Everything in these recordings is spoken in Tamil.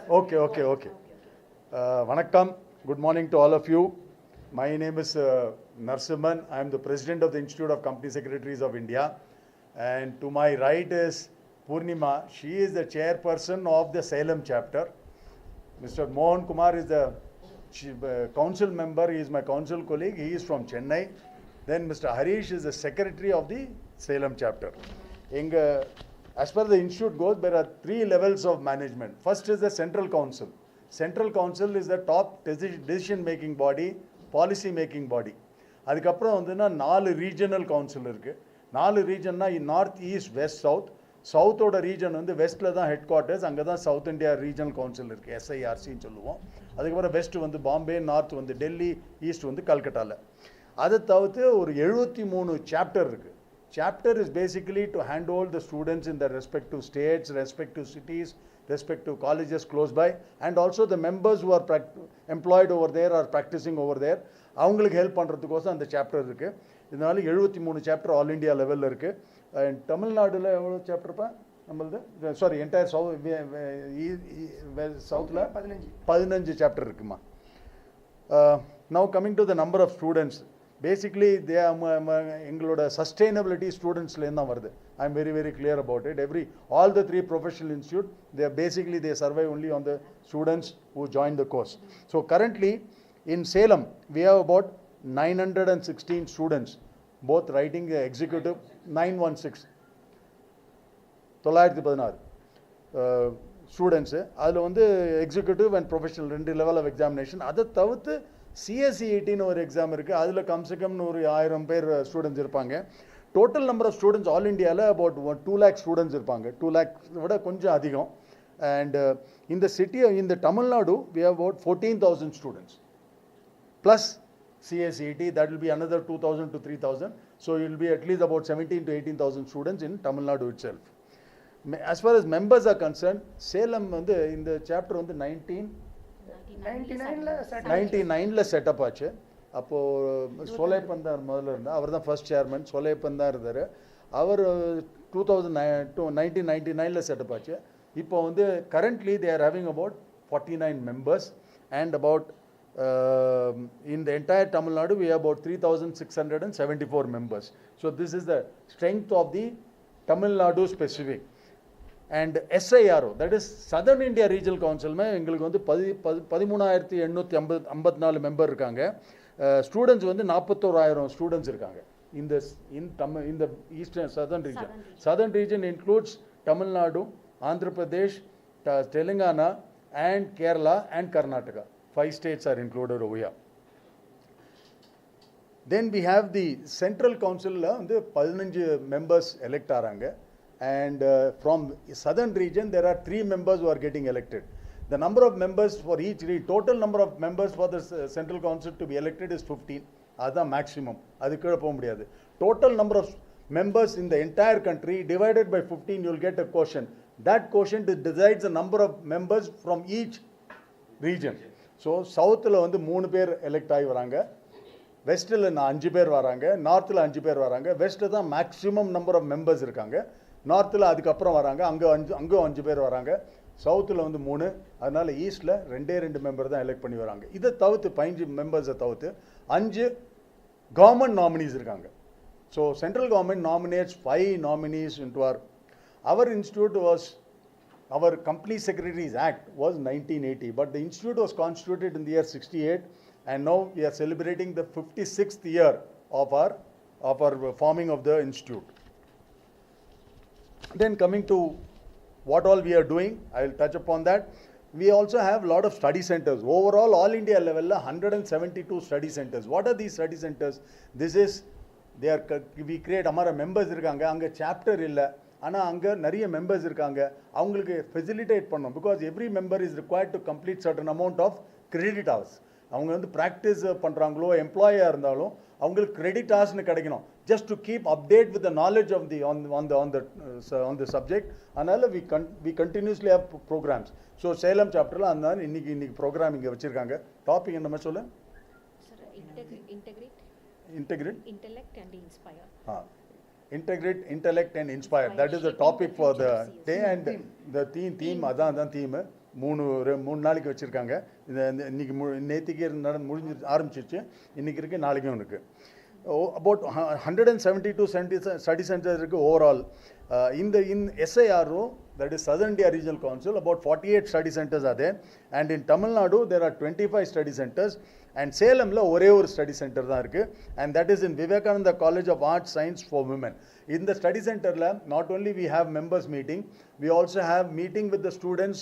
Okay. Vanakkam. Good morning to all of you. My name is Narsimhan. I am the president of the Institute of Company Secretaries of India. And to my right is Purnima. She is the chairperson of the Salem chapter. Mr. Mohan Kumar is the council member. He is my council colleague. He is from Chennai. Then Mr. Harish is the secretary of the Salem chapter. As far as the institute goes, there are 3 levels of management. First is the Central Council. Central Council is the top decision making body, policy making body. அதுக்கப்புறம் வந்துன்னா 4 regional council இருக்கு. 4 regionனா north, east, west, south. சவுத்தோட ரீஜன் வந்து வெஸ்ட்டில் தான் ஹெட் குவார்ட்டர்ஸ், அங்கே தான் சவுத் இந்தியா ரீஜனல் கவுன்சில் இருக்குது, SIRCன்னு சொல்லுவோம். அதுக்கப்புறம் வெஸ்ட் வந்து பாம்பே, நார்த் வந்து டெல்லி, ஈஸ்ட் வந்து கல்கட்டாவில். அதை தவிர்த்து ஒரு 73 சாப்டர் இருக்குது. Chapter is basically to handhold the students in their respective states, respective cities, respective colleges close by, and also the members who are employed over there or practicing over there. அவங்களுக்கு ஹெல்ப் பண்ணுறதுக்கோசம் அந்த சாப்டர் இருக்குது. இதனால 73 சாப்டர் ஆல் இண்டியா லெவலில் இருக்குது. அண்ட் தமிழ்நாடுல எவ்வளோ சாப்டர்ப்பா நம்மளது? சாரி, என்டையர் சவுத்தில் 15 சாப்டர் இருக்குமா. Now coming to the number of students. Basically, எங்களோட sustainability ஸ்டூடெண்ட்ஸ்லேருந்து தான் வருது. I am very clear about it. All the 3 professional institute, they survive only on the students who join the course. So currently in Salem, we have about 916 students, both writing executive, 916 students. அதில் வந்து executive and professional 2 level of examination. அதை தவிர்த்து CSE18 ஒரு எக்ஸாம் இருக்குது. அதில் கம்சேகம் ஒரு 1000 பேர் ஸ்டூடெண்ட்ஸ் இருப்பாங்க. Total number of students all இண்டியாவில் அபவுட் 2 lakh ஸ்டூடெண்ட்ஸ் இருப்பாங்க. 2 lakh விட கொஞ்சம் அதிகம். அண்ட் இந்த இந்த Tamil Nadu we have about 14,000 students plus CSE80, that will be another 2,000 to 3,000. So it will be at least about 17,000 to 18,000 students in Tamil Nadu itself. As far as members are concerned, Salem வந்து இந்த சாப்டர் வந்து 1999 செட்டப் ஆச்சு. அப்போது சோலைப்பன் தான் முதல்ல இருந்தார். அவர் தான் ஃபர்ஸ்ட் சேர்மன். சோலைப்பன் தான் இருந்தார். அவர் 1999 செட்டப் ஆச்சு. இப்போ வந்து currently they are having about 49 members and about in the entire Tamil Nadu we have about 3,674 members. So this is the strength of the Tamil Nadu specific. And SIRO, that is Southern India Regional Council, எங்களுக்கு வந்து 13,854 மெம்பர் இருக்காங்க. ஸ்டூடெண்ட்ஸ் வந்து 41,000 ஸ்டூடெண்ட்ஸ் இருக்காங்க. இந்த eastern southern region includes Tamil Nadu, Andhra Pradesh, Telangana and Kerala and Karnataka. 5 states are included over here. Then we have the Central Council வந்து 15 members elect ஆறாங்க. And from southern region there are 3 members who are getting elected. The number of members for each total number of members for the Central Council to be elected is 15. That's maximum. Adu kila poga mudiyadhu. Total number of members in the entire country divided by 15, you will get a quotient. That quotient decides the number of members from each region. So south la வந்து 3 பேர் elect ஆகி வராங்க, வெஸ்ட்ல 5 பேர் வராங்க, நார்த்ல 5 பேர் வராங்க. வெஸ்ட்ல தான் மேக்ஸிமம் நம்பர் ஆஃப் மெம்பர்ஸ் இருக்காங்க. நார்த்தில் அதுக்கப்புறம் வராங்க, அங்கே 5 பேர் வராங்க. சவுத்தில் வந்து 3. அதனால் ஈஸ்டில் 2 மெம்பர் தான் எலெக்ட் பண்ணி வராங்க. இதை தவிர்த்து 15 மெம்பர்ஸை தவிர்த்து 5 கவர்மெண்ட் நாமினிஸ் இருக்காங்க. So central government nominates 5 nominees into our institute was, our Company Secretaries Act was 1980, but the institute was constituted in the year 68, and now we are celebrating the 56th year of our forming of the institute. Then coming to what all we are doing, I will touch upon that. We also have a lot of study centers. Overall, all India level, 172 study centers. What are these study centers? This is, we create, our members irukanga, anga chapter illa, ana anga nariya members irukanga, avangalukku facilitate pannom, because every member is required to complete certain amount of credit hours. அவங்க வந்து ப்ராக்டிஸ் பண்ணுறாங்களோ எம்ப்ளாயாக இருந்தாலும் அவங்களுக்கு கிரெடிட் ஹார்ஸ்னு கிடைக்கணும், just to keep update with the knowledge of the on the subject. அதனால் we continuously have programs. So Salem சாப்டரில் அந்த இன்னைக்கு ப்ரோக்ராம் இங்கே வச்சுருக்காங்க. டாபிக் என்ன மாதிரி சொல்ல? Integrate, intellect and inspire. Integrate, intellect and inspire. That is the topic for the day, and the theme, அதான் theme. மூணு நாளைக்கு வச்சுருக்காங்க. இன்னைக்கு நேற்றுக்கு முடிஞ்சு ஆரம்பிச்சிருச்சு, இன்றைக்கி இருக்குது, நாளைக்கும் இருக்குது. About 172 study centers இருக்குது overall. In SIRO, that is Southern India Regional Council, about 48 study centers are there, and in Tamil Nadu there are 25 study centers, and Salemla ஒரே ஒரு study center தான் இருக்கு, and that is in Vivekananda College of Arts Science for Women. In the study center not only we have members meeting, we also have meeting with the students,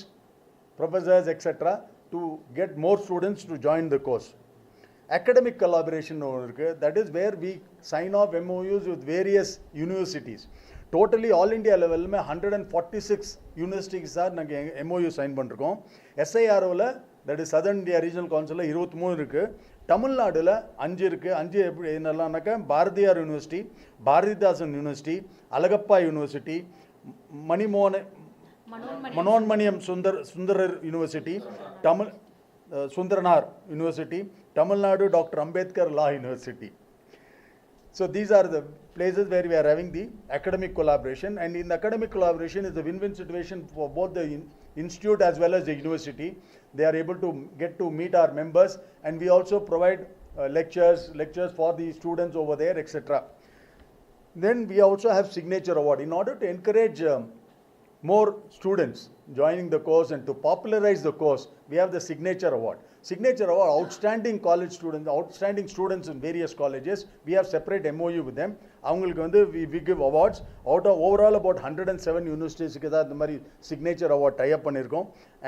professors, etc., to get more students to join the course. Academic collaboration over, that is where we sign off MOUs with various universities. Totally all India level mein 146 universities are naanga MOU sign பண்ணிருக்கோம். SIRO la, that is Southern India Regional Council, 23 இருக்கு. Tamil Nadu la 5 இருக்கு. 5 எப்படி என்னலாம்னாக்க Bharathiar University, Bharathidasan University, Alagappa University, Manonmaniam Sundaranar University, Sundaranaar University, Tamil Nadu Dr. Ambedkar Law University. So these are the places where we are having the academic collaboration, and in the academic collaboration is a win-win situation for both the institute as well as the university. They are able to get to meet our members, and we also provide lectures for the students over there, etc. Then we also have signature award. In order to encourage more students joining the course and to popularize the course, we have the signature award. Signature award, outstanding college students, outstanding students in various colleges, we have separate MOU with them. அவங்களுக்கு வந்து we give awards. Out of overall about 107 universities தான் இந்த மாதிரி signature award tie up பண்ணியிருக்கோம்.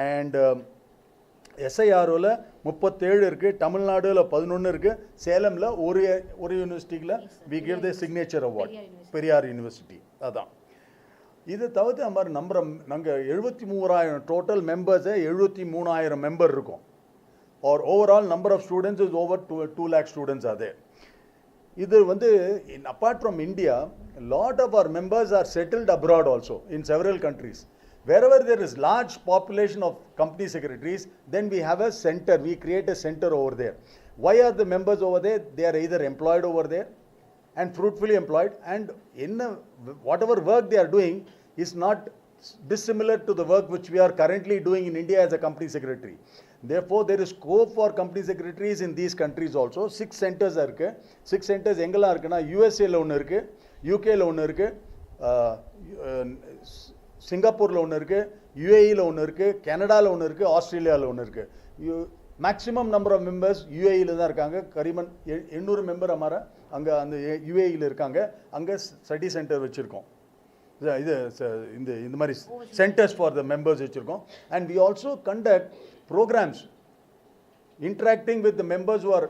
And SIROல 37 இருக்கு, தமிழ்நாடுல 11 இருக்கு, சேலம்ல ஒரு யூனிவர்சிட்டில we give the signature award, Periyar university. அதான் இது தவிர்த்து நம்ம நம்பர் நாங்கள் 73,000 டோட்டல் மெம்பர்ஸை 73,000 மெம்பர் இருக்கும். Our overall number of students is over 2 lakh students அது. இது வந்து apart from India, lot of our members are settled abroad also in several countries. Wherever there is large population of company secretaries, then we have a center, we create a center over there. Why are the members over there? They are either employed over there and fruitfully employed, and in whatever work they are doing is not dissimilar to the work which we are currently doing in India as a company secretary. Therefore, there is scope for company secretaries in these countries also. 6 centers are irukku. 6 centers engala irukna, USA la one irukku, UK la one irukku, Singapore la one irukku, UAE la one irukku, Canada la one irukku, Australia la one irukku. Maximum number of members UAE la தான் இருக்காங்க. கரிமன் 800 மெம்பர் அமாரா அங்கே அந்த UAE ல இருக்காங்க. அங்கே ஸ்டடி சென்டர் வச்சுருக்கோம். இது இந்த மாதிரி சென்டர்ஸ் ஃபார் த மெம்பர்ஸ் வச்சுருக்கோம். And we also conduct programmes interacting with the members who are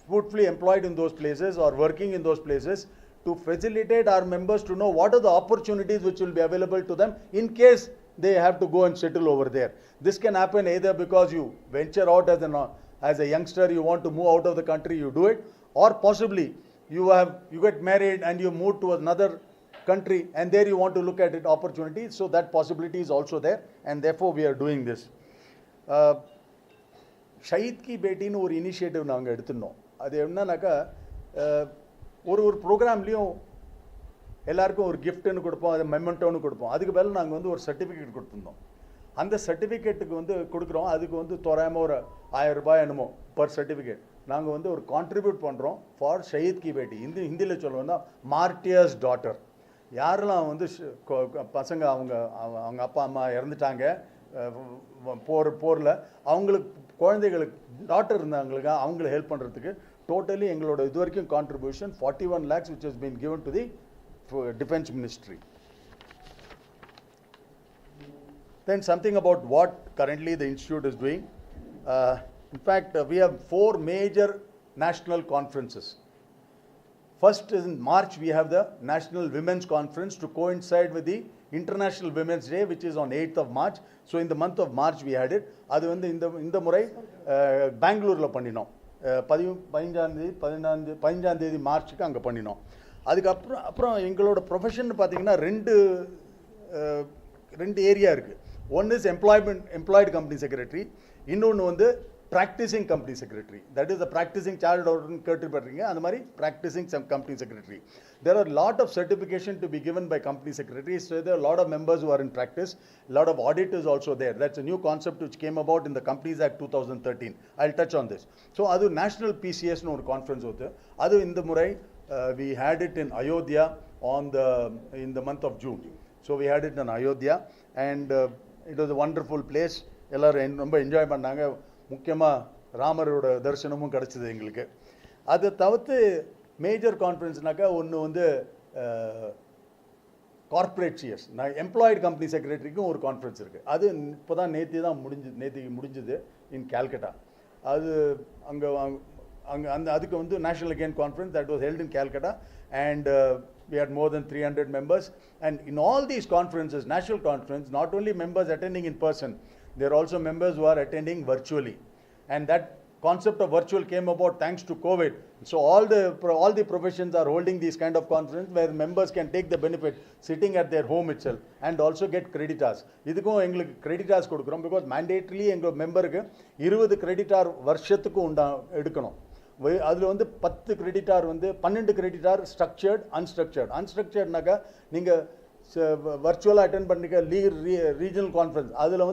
fruitfully employed in those places or working in those places, to facilitate our members to know what are the opportunities which will be available to them in case they have to go and settle over there. This can happen either because you venture out as a youngster, you want to move out of the country, you do it, or possibly you get married and you move to another country and there you want to look at it opportunities. So that possibility is also there, and therefore we are doing this. ஷஹீத் கி பேட்டின்னு ஒரு இனிஷியேட்டிவ் நாங்கள் எடுத்துருந்தோம். அது என்னன்னாக்கா, ஒரு ப்ரோக்ராம்லேயும் எல்லாருக்கும் ஒரு கிஃப்ட்டுன்னு கொடுப்போம், அது மெமெண்டோன்னு கொடுப்போம். அதுக்கு மேலே நாங்கள் வந்து ஒரு சர்டிஃபிகேட் கொடுத்துருந்தோம். அந்த சர்டிஃபிகேட்டுக்கு வந்து கொடுக்குறோம். அதுக்கு வந்து தோராயமாக ஒரு 1000 ரூபாய் என்னமோ பர் சர்டிஃபிகேட் நாங்கள் வந்து ஒரு கான்ட்ரிபியூட் பண்ணுறோம் ஃபார் ஷஹீத் கி பேட்டி. ஹிந்தியில் சொல்லுவோம்னா மார்ட்டியர்ஸ் டாட்டர். யாரெல்லாம் வந்து பசங்க அவங்க அப்பா அம்மா இறந்துட்டாங்க போரில், அவங்களுக்கு குழந்தைகளுக்கு டாக்டர் இருந்தாங்களுக்கு அவங்கள ஹெல்ப் பண்ணுறதுக்கு டோட்டலி எங்களோட இது வரைக்கும் contribution 41 lakhs which has been given to the Defence Ministry. Then something about what currently the institute is doing. In fact, we have 4 major national conferences. First is in March, we have the National Women's Conference to coincide with the International Women's Day, which is on 8th of March. So in the month of March we had it. அது வந்து இந்த முறை பெங்களூரில் பண்ணினோம். 15ஆம் தேதி மார்ச்சுக்கு அங்கே பண்ணினோம். அதுக்கப்புறம் எங்களோட ப்ரொஃபஷன் பார்த்தீங்கன்னா ரெண்டு ஏரியா இருக்குது. One is employed company secretary, இன்னொன்று வந்து practicing company secretary. That is the practicing chartered accountant, practicing some company secretary. There are a lot of certification to be given by company secretaries. So there are a lot of members who are in practice. A lot of auditors also there. That's a new concept which came about in the Companies Act 2013. I'll touch on this. So that's National PCS conference. In the Murai, we had it in Ayodhya in the month of June. So we had it in Ayodhya, and it was a wonderful place. எல்லாரும் ரொம்ப என்ஜாய் பண்ணாங்க. முக்கியமாக ராமரோட தரிசனமும் கிடச்சிது எங்களுக்கு. அதை தவிர்த்து மேஜர் கான்ஃபரன்ஸ்னாக்கா ஒன்று கார்ப்பரேட் சிஎஸ், நான் எம்ப்ளாய்டு கம்பெனி செக்ரட்டரிக்கும் ஒரு கான்ஃபரன்ஸ் இருக்குது. அது இப்போ தான் நேற்றுக்கு முடிஞ்சுது இன் கால்கட்டா. அது அதுக்கு national again conference that was held in Calcutta, and we had more than 300 members. And in all these conferences, national conference, not only members attending in person, there are also members who are attending virtually. And that concept of virtual came about thanks to COVID. So all the professions are holding these kind of conference where members can take the benefit sitting at their home itself and also get creditors. இதுக்கும் எங்களுக்கு creditors கொடுக்குறோம், because mandatorily எங்கள் மெம்பருக்கு 20 creditor வருஷத்துக்கு எடுக்கணும். அதில் 10 கிரெடிட்டார் 12 கிரெடிட்டார் ஸ்ட்ரக்சர்ட் அன்ஸ்ட்ரக்சர்ட்னாக்கா நீங்கள் வர்ச்சுவலாக அட்டென்ட் பண்ணிக்க ரீஜனல் கான்ஃபரன்ஸ் அதில்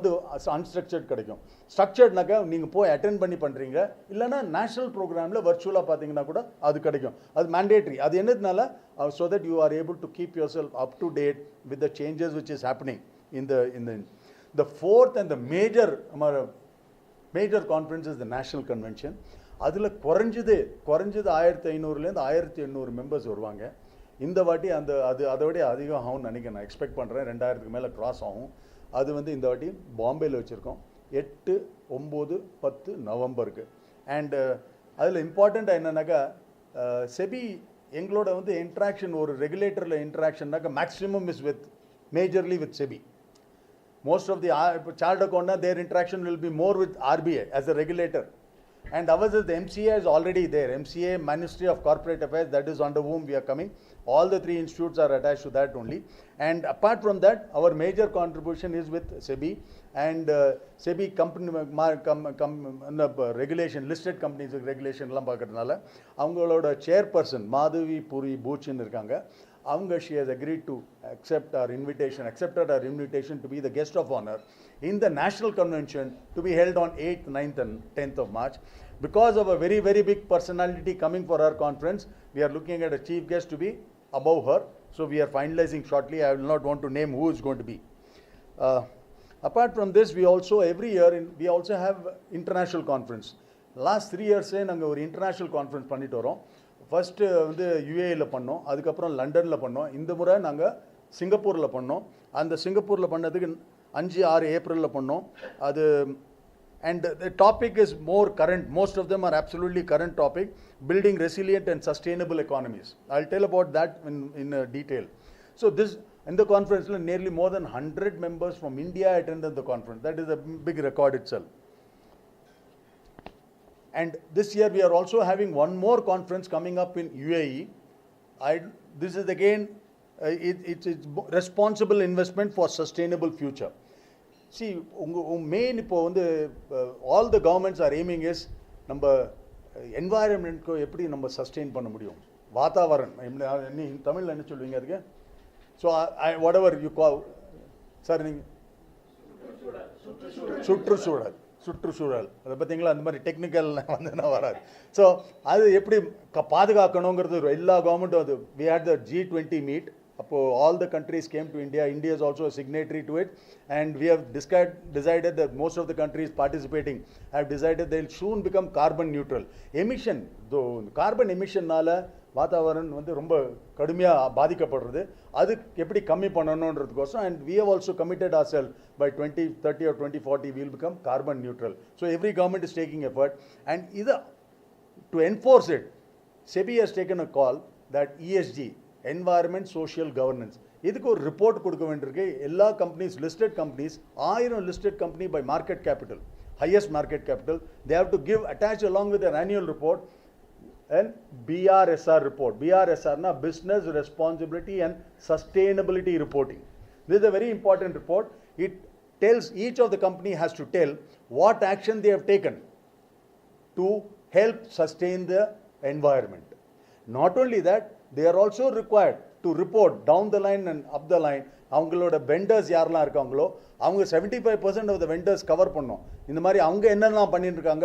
அன்ஸ்ட்ரக்சர்ட் கிடைக்கும். ஸ்ட்ரக்சர்ட்னாக்கா நீங்கள் போய் அட்டென்ட் பண்ணி பண்ணுறீங்க, இல்லைனா நேஷனல் ப்ரோக்ராமில் வர்ச்சுவலாக பார்த்தீங்கன்னா கூட அது கிடைக்கும். அது மேண்டேட்ரி. அது என்னதுனால so that you are able to keep yourself up to date with the changes which is happening in the fourth and the major conference is the national convention. அதில் குறைஞ்சது 1500லேருந்து 1800 மெம்பர்ஸ் வருவாங்க. இந்த வாட்டி அதை விட அதிகம் ஆகும்னு நினைக்கிறேன். நான் எக்ஸ்பெக்ட் பண்ணுறேன் 2000க்கு மேலே கிராஸ் ஆகும். அது இந்த வாட்டி பாம்பேயில் வச்சுருக்கோம் 8, 9, 10 நவம்பருக்கு. அண்ட் அதில் இம்பார்ட்டண்ட்டாக என்னன்னாக்கா செபி எங்களோட இன்ட்ராக்ஷன், ஒரு ரெகுலேட்டரில் இன்ட்ராக்ஷன்னாக்கா maximum is majorly with SEBI. Most of the chartered accountant, their interaction will be more with RBI as a regulator. And ours is the MCA is already there. MCA, Ministry of Corporate Affairs, that is under whom we are coming. All the 3 institutes are attached to that only. And apart from that, our major contribution is with SEBI. And SEBI company regulation, listed companies regulation எல்லாம் பார்க்கறதுனால அவங்களோட chairperson மாதவி பூரி பூச்சின்னு இருக்காங்க. she has agreed to accepted our invitation to be the guest of honor in the national convention to be held on 8th, 9th and 10th of March. Because of a very, very big personality coming for our conference, we are looking at a chief guest to be above her. So we are finalizing shortly. I will not want to name who is going to be. Apart from this, we also every year we also have international conference. Last 3 years நாங்கள் ஒரு international conference பண்ணிட்டு வரோம். ஃபஸ்ட்டு யுஏயில் பண்ணோம், அதுக்கப்புறம் லண்டனில் பண்ணோம். இந்த முறை நாங்கள் சிங்கப்பூரில் பண்ணோம். அந்த சிங்கப்பூரில் பண்ணதுக்கு 5, 6 ஏப்ரலில் பண்ணோம். அது and the topic is more current. Most of them are absolutely current topic, building resilient and sustainable economies. I'll tell about that in detail. So this in the conference nearly more than 100 members from India attended the conference. That is a big record itself. And this year we are also having one more conference coming up in UAE. This is again it's responsible investment for sustainable future. See, main இப்போ all the governments are aiming is நம்ம என்வாயரன்மெண்ட்க்கு எப்படி நம்ம சஸ்டெயின் பண்ண முடியும், வாதாவரணம் தமிழில் என்ன சொல்லுவீங்க அதுக்கு? So whatever you call, sir நீங்கள் சுற்றுச்சூழல் அதை பார்த்தீங்களா, அந்த மாதிரி டெக்னிக்கல் வராது. ஸோ அது எப்படி பாதுகாக்கணுங்கிறது எல்லா கவர்மெண்ட்டும் அது. we had the G20 meet. All the countries came to India. India is also a signatory to it, and we have decided that most of the countries participating have decided they will soon become carbon neutral. Emission, though carbon emission நால வாதாவரணம் ரொம்ப கடுமையாக பாதிக்கப்படுறது, அது எப்படி கம்மி பண்ணணுன்றதுக்கோசம். And we have also committed ourselves by 2030 or 2040 we will become carbon neutral. So every government is taking effort, and to enforce it, SEBI has taken a call that ESG, environment, social governance, இதுக்கு ஒரு ரிப்போர்ட் கொடுக்க வேண்டியிருக்கு. எல்லா companies, listed companies, 1000 listed company by market capital, highest market capital, they have to give attached along with their annual report and BRSR report. BRSR na business responsibility and sustainability reporting. This is a very important report. It tells each of the company has to tell what action they have taken to help sustain the environment. Not only that, they are also required to report down the line and up the line அவங்களோட வெண்டர்ஸ் யாரெல்லாம் இருக்காங்களோ அவங்க 75% ஆஃப் த வெண்டர்ஸ் கவர் பண்ணோம். இந்த மாதிரி அவங்க என்னெல்லாம் பண்ணிட்டு இருக்காங்க,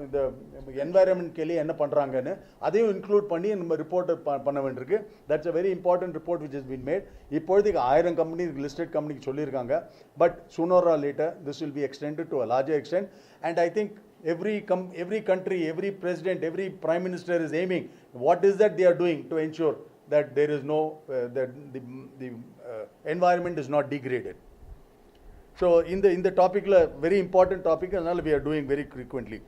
இந்த என்வாயரன்மெண்ட் கேலி என்ன பண்ணுறாங்கன்னு அதையும் இன்க்ளூட் பண்ணி நம்ம ரிப்போர்ட் பண்ண வேண்டியிருக்கு. That's a very important report which is been made. இப்போதைக்கு 1000 கம்பெனி லிஸ்டட் கம்பெனிக்கு சொல்லியிருக்காங்க. But sooner or later this will be extended to a larger extent, and I think every country, every president, every prime minister is aiming what is that they are doing to ensure that there is no that the environment is not degraded. So in the topic very important topic and we are doing very frequently.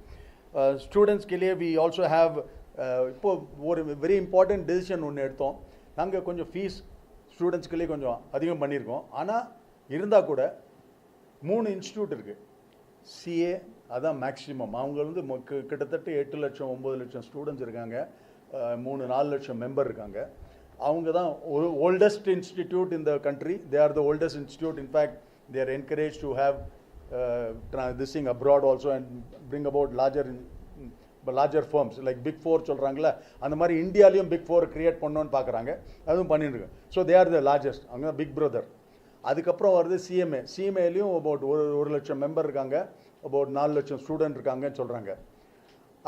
Students ke liye we also have இப்போ ஒரு very important decision ஒன்று எடுத்தோம். நாங்கள் கொஞ்சம் ஃபீஸ் ஸ்டூடெண்ட்ஸ்க்கு liye கொஞ்சம் அதிகம் பண்ணியிருக்கோம். ஆனால் இருந்தால் கூட 3 இன்ஸ்டியூட் இருக்குது. சிஏ அதான் மேக்ஸிமம். அவங்க வந்து கிட்டத்தட்ட 8 லட்சம் 9 லட்சம் ஸ்டூடெண்ட்ஸ் இருக்காங்க. 3-4 லட்சம் மெம்பர் இருக்காங்க. அவங்க தான் oldest institute in the country. They are the oldest institute. In fact, they are encouraged to have this thing abroad also and bring about larger firms like Big Four சொல்கிறாங்களே, அந்த மாதிரி இந்தியாலையும் Big Four கிரியேட் பண்ணோன்னு பார்க்குறாங்க. அதுவும் பண்ணிட்டு இருக்காங்க. So they are the largest. அவங்க தான் பிக் பிரதர். அதுக்கப்புறம் வருது சிஎம்ஏலையும் அபவுட் 1 லட்சம் மெம்பர் இருக்காங்க. அபவுட் 4 லட்சம் ஸ்டூடெண்ட் இருக்காங்கன்னு சொல்கிறாங்க.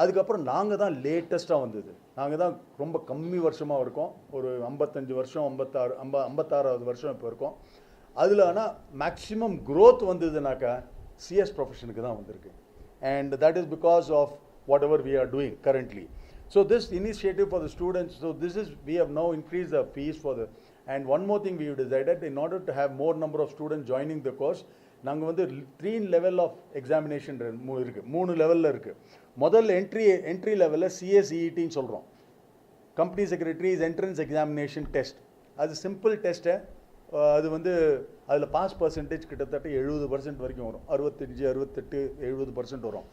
அதுக்கப்புறம் நாங்கள் தான் லேட்டஸ்ட்டாக வந்தது. நாங்கள் தான் ரொம்ப கம்மி வருஷமாக இருக்கோம். ஒரு 55 வருஷம் 56வது வருஷம் இப்போ இருக்கோம். அதில் ஆனால் மேக்ஸிமம் க்ரோத் வந்ததுனாக்கா சிஎஸ் ப்ரொஃபஷனுக்கு தான் வந்திருக்கு. And that is because of whatever we are doing currently. So this initiative for the students, so this is we have now increase the fees for the. And one more thing we have decided, in order to have more number of students joining the course, நாங்கள் வந்து 3 level of examination இருக்குது. 3 லெவலில் இருக்குது. முதல்ல என்ட்ரி லெவலில் சிஎஸ்இஇடின்னு சொல்கிறோம். Company secretaries entrance examination test. அது சிம்பிள் டெஸ்ட்டு. அது வந்து அதில் பாஸ் பர்சன்டேஜ் கிட்டத்தட்ட 70% வரைக்கும் வரும். 65, 68, 70% வரும்.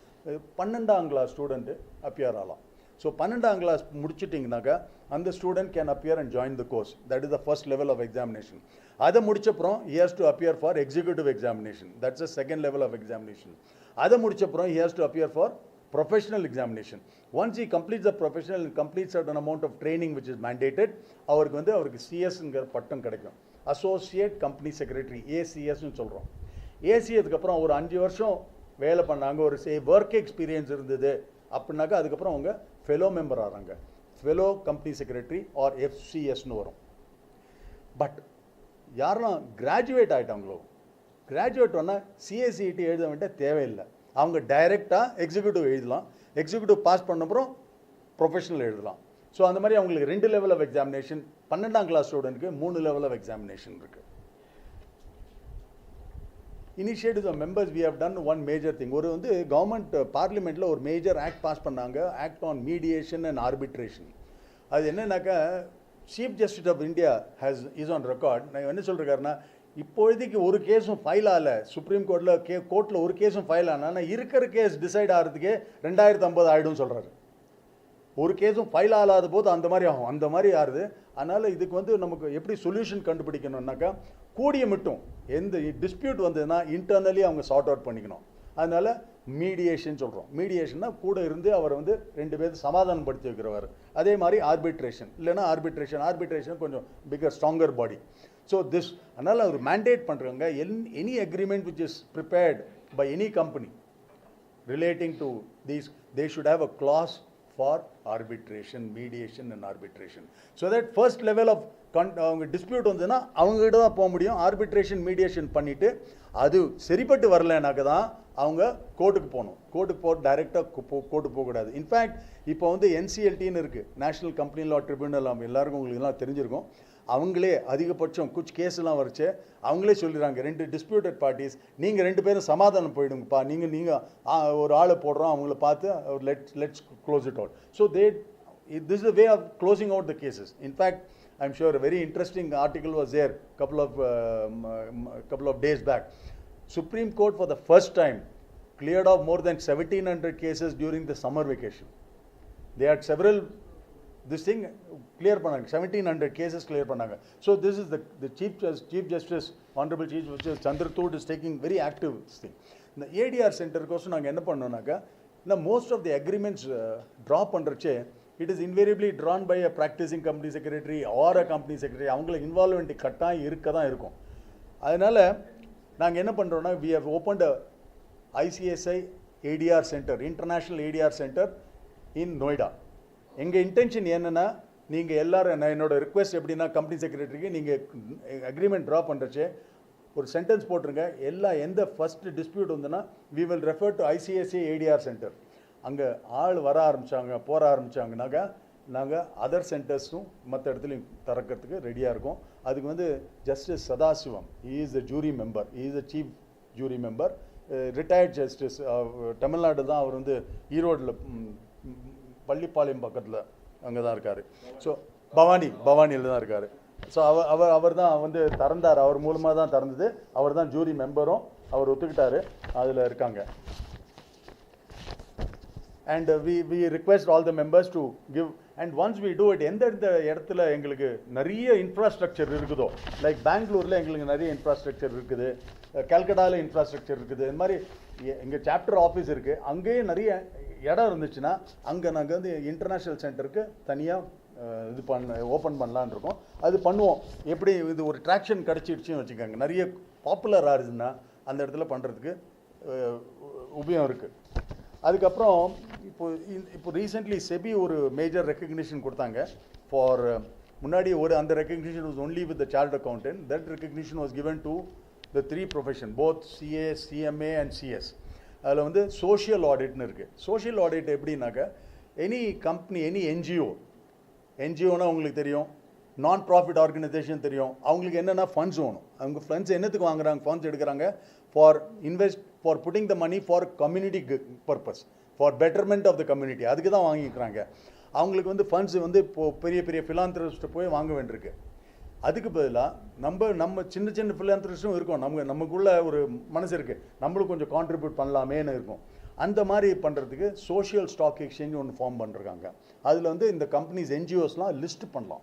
12ஆம் கிளாஸ் ஸ்டூடெண்ட்டு அப்பியர் ஆகலாம். ஸோ 12ஆம் கிளாஸ் முடிச்சிட்டிங்கனாக்கா அந்த student can appear and join the course. That is the first level of examination. அதை முடிச்சப்புறம் he has to appear for executive examination. That's the second level of examination. அதை முடிச்சப்புறம் he has to appear for professional examination. Once he completes the professional and completes certain amount of training which is mandated, அவருக்கு சிஎஸ்ங்கிற பட்டம் கிடைக்கும். அசோசியேட் கம்பெனி செக்ரட்டரி, ஏசிஎஸ்ன்னு சொல்கிறோம். ஏசிஎஸ்க்கு அப்புறம் ஒரு 5 வருஷம் வேலை பண்ணாங்க, ஒரு ஒர்க் எக்ஸ்பீரியன்ஸ் இருந்தது அப்படின்னாக்கா அதுக்கப்புறம் அவங்க ஃபெலோ மெம்பர் ஆகிறாங்க. ஃபெலோ கம்பெனி செக்ரட்டரி ஆர் எஃப்சிஎஸ்னு வரும். பட் யாரெல்லாம் கிராஜுவேட் ஆகிட்டாங்களோ, கிராஜுவேட் வந்தால் சிஎஸ்சிஇடி எழுத வேண்டிய தேவையில்லை. அவங்க டைரெக்டாக எக்ஸிக்யூட்டிவ் எழுதலாம். எக்ஸிக்யூட்டிவ் பாஸ் பண்ண அப்புறம் ப்ரொஃபஷனல் எழுதலாம். ஸோ அந்த மாதிரி அவங்களுக்கு 2 லெவல் ஆஃப் எக்ஸாமினேஷன். 12ஆம் கிளாஸ் ஸ்டூடெண்ட்க்கு 3 லெவல் ஆஃப் எக்ஸாமினேஷன் இருக்குது. Initiatives of members we have done one major thing. ஒரு வந்து கவர்மெண்ட் பார்லிமெண்ட்டில் ஒரு மேஜர் ஆக்ட் பாஸ் பண்ணாங்க, act on mediation and arbitration. அது என்னன்னாக்கா chief justice of India is on record. நான் என்ன சொல்லிருக்காருன்னா, இப்போதைக்கு ஒரு கேஸும் ஃபைல் ஆகலை சுப்ரீம் கோர்ட்டில் ஒரு கேஸும் ஃபைல் ஆனால் இருக்கிற கேஸ் டிசைட் ஆகிறதுக்கே 2050 ஆகிடும் சொல்கிறாரு. ஒரு கேஸும் ஃபைல் ஆகாத போது அந்த மாதிரி ஆகும், அந்த மாதிரி ஆகுது. அதனால் இதுக்கு வந்து நமக்கு எப்படி சொல்யூஷன் கண்டுபிடிக்கணும்னாக்கா, கூடிய மட்டும் எந்த டிஸ்பியூட் வந்ததுன்னா இன்டர்னலி அவங்க சார்ட் அவுட் பண்ணிக்கணும். அதனால் மீடியேஷன் சொல்கிறோம். மீடியேஷன்னா கூட இருந்து அவரை வந்து 2 பேர் சமாதானப்படுத்தி வைக்கிறவர். அதே மாதிரி ஆர்பிட்ரேஷன், இல்லைன்னா ஆர்பிட்ரேஷன் கொஞ்சம் bigger stronger body. So this அதனால் அவர் மேண்டேட் பண்ணுறாங்க, any agreement which is prepared by any company relating to these, they should have a clause for arbitration, mediation and arbitration. So that first level of அவங்க டிஸ்பியூட் வந்ததுன்னா அவங்ககிட்ட தான் போக முடியும். ஆர்பிட்ரேஷன் மீடியேஷன் பண்ணிவிட்டு அது சரிப்பட்டு வரலனாக்க தான் அவங்க கோர்ட்டுக்கு போகணும். கோர்ட்டுக்கு போக டைரெக்டாக கோர்ட்டுக்கு போகக்கூடாது. இன்ஃபேக்ட் இப்போ வந்து என்சிஎல்டின்னு இருக்குது, நேஷனல் கம்பெனி லா ட்ரிபியூனல். எல்லாருக்கும் உங்களுக்கு எல்லாம் தெரிஞ்சிருக்கும். அவங்களே அதிகபட்சம் குச் கேஸ்லாம் வரைச்சு அவங்களே சொல்லிடுறாங்க, 2 டிஸ்பியூட்டட் பார்ட்டிஸ் நீங்கள் 2 பேரும் சமாதானம் போயிடுங்கப்பா, நீங்கள் ஒரு ஆளை போடுறோம் அவங்கள பார்த்து let's close it out. So this is the way of closing out the cases. In fact, I'm sure a very interesting article was there couple of days back. Supreme Court for the first time cleared off more than 1700 cases during the summer vacation. They had several this thing clear பண்ணாங்க, 1700 cases clear பண்ணாங்க. So this is the Chief Justice, Honorable Chief Justice Chandrachud is taking very active thing. இந்த ADR center கோசம் நாங்கள் என்ன பண்ணோம்னாக்கா, Now most of the agreements draw பண்ணுறச்சே it is invariably drawn by a practicing company secretary or a company secretary. அவங்களுக்கு இன்வால்வ்மெண்ட் கட்டாயம் இருக்க தான் இருக்கும். அதனால் நாங்கள் என்ன பண்ணுறோன்னா we have opened a ICSI ADR center, international ADR center in Noida. எங்கள் இன்டென்ஷன் என்னென்னா நீங்கள் எல்லோரும் என்னோட ரிக்வெஸ்ட் எப்படின்னா கம்பெனி செக்ரட்டரிக்கு நீங்கள் அக்ரிமெண்ட் ட்ரா பண்ணுறச்சே ஒரு சென்டென்ஸ் போட்டுருங்க, எந்த ஃபஸ்ட் டிஸ்பியூட் வந்துன்னா we will refer to ICSI ADR center. அங்கே ஆள் வர ஆரம்பித்தாங்க போக ஆரம்பித்தாங்கனாக்கா நாங்கள் அதர் சென்டர்ஸும் மற்ற இடத்துலையும் திறக்கிறதுக்கு ரெடியாக இருக்கோம். அதுக்கு வந்து justice Sathasivam is the jury member, is the chief jury member, retired justice, Tamil Nadu தான். அவர் வந்து ஈரோடில் பள்ளிப்பாளையம் பக்கத்தில் அங்கே தான் இருக்கார். ஸோ பவானியில் தான் இருக்கார். ஸோ அவர் தான் வந்து திறந்தார், அவர் மூலமாக தான் திறந்தது. அவர் தான் ஜூரி மெம்பரும், அவர் ஒத்துக்கிட்டார், அதில் இருக்காங்க. And we request all the members to give, and once we do it, எந்த இடத்துல எங்களுக்கு நிறைய இன்ஃப்ராஸ்ட்ரக்சர் இருக்குதோ, லைக் பெங்களூரில் எங்களுக்கு நிறைய இன்ஃப்ராஸ்ட்ரக்சர் இருக்குது, கல்கட்டாவில் இன்ஃப்ராஸ்ட்ரக்சர் இருக்குது, இந்த மாதிரி எங்கள் சாப்டர் ஆஃபீஸ் இருக்குது, அங்கேயே நிறைய இடம் இருந்துச்சுன்னா அங்கே நாங்கள் வந்து இன்டர்நேஷ்னல் சென்டருக்கு தனியாக இது ஓப்பன் பண்ணலான் இருக்கோம். அது பண்ணுவோம். எப்படி இது ஒரு ட்ராக்ஷன் கிடச்சிடுச்சுன்னு வச்சுக்கோங்க, நிறைய பாப்புலராக இருந்துன்னா அந்த இடத்துல பண்ணுறதுக்கு உபயோகம் இருக்குது. அதுக்கப்புறம் இப்போ ரீசெண்ட்லி செபி ஒரு மேஜர் ரெக்கக்னிஷன் கொடுத்தாங்க ஃபார், முன்னாடி அந்த recognition was only with the chart accountant. That recognition was given to the 3 profession, both CA, CMA and CS. அதில் வந்து சோஷியல் ஆடிட்னு இருக்குது. சோஷியல் ஆடிட் எப்படின்னாக்கா எனி கம்பெனி, எனி என்ஜிஓனா உங்களுக்கு தெரியும், நான் ப்ராஃபிட் ஆர்கனைசேஷன் தெரியும், அவங்களுக்கு என்னென்னா ஃபண்ட்ஸ் வேணும். அவங்க ஃபண்ட்ஸ் என்னத்துக்கு வாங்குறாங்க, ஃபண்ட்ஸ் எடுக்கிறாங்க for for putting the money for community purpose, for betterment of the community. அதுக்கு தான் வாங்கிக்கிறாங்க. அவங்களுக்கு வந்து ஃபண்ட்ஸ் வந்து இப்போது பெரிய பெரிய ஃபிலாந்திரிஸ்ட்டை போய் வாங்க வேண்டியிருக்கு. அதுக்கு பதிலாக நம்ம சின்ன ஃபிலாந்திரிஸ்ட்டும் இருக்கோம், நமக்குள்ள ஒரு மனசு இருக்குது, நம்மளும் கொஞ்சம் கான்ட்ரிபியூட் பண்ணலாமேன்னு இருக்கும். அந்த மாதிரி பண்ணுறதுக்கு சோஷியல் ஸ்டாக் எக்ஸ்சேஞ்ச் ஒன்று ஃபார்ம் பண்ணிருக்காங்க. அதில் வந்து இந்த கம்பெனிஸ் NGOஸ்லாம் லிஸ்ட் பண்ணலாம்.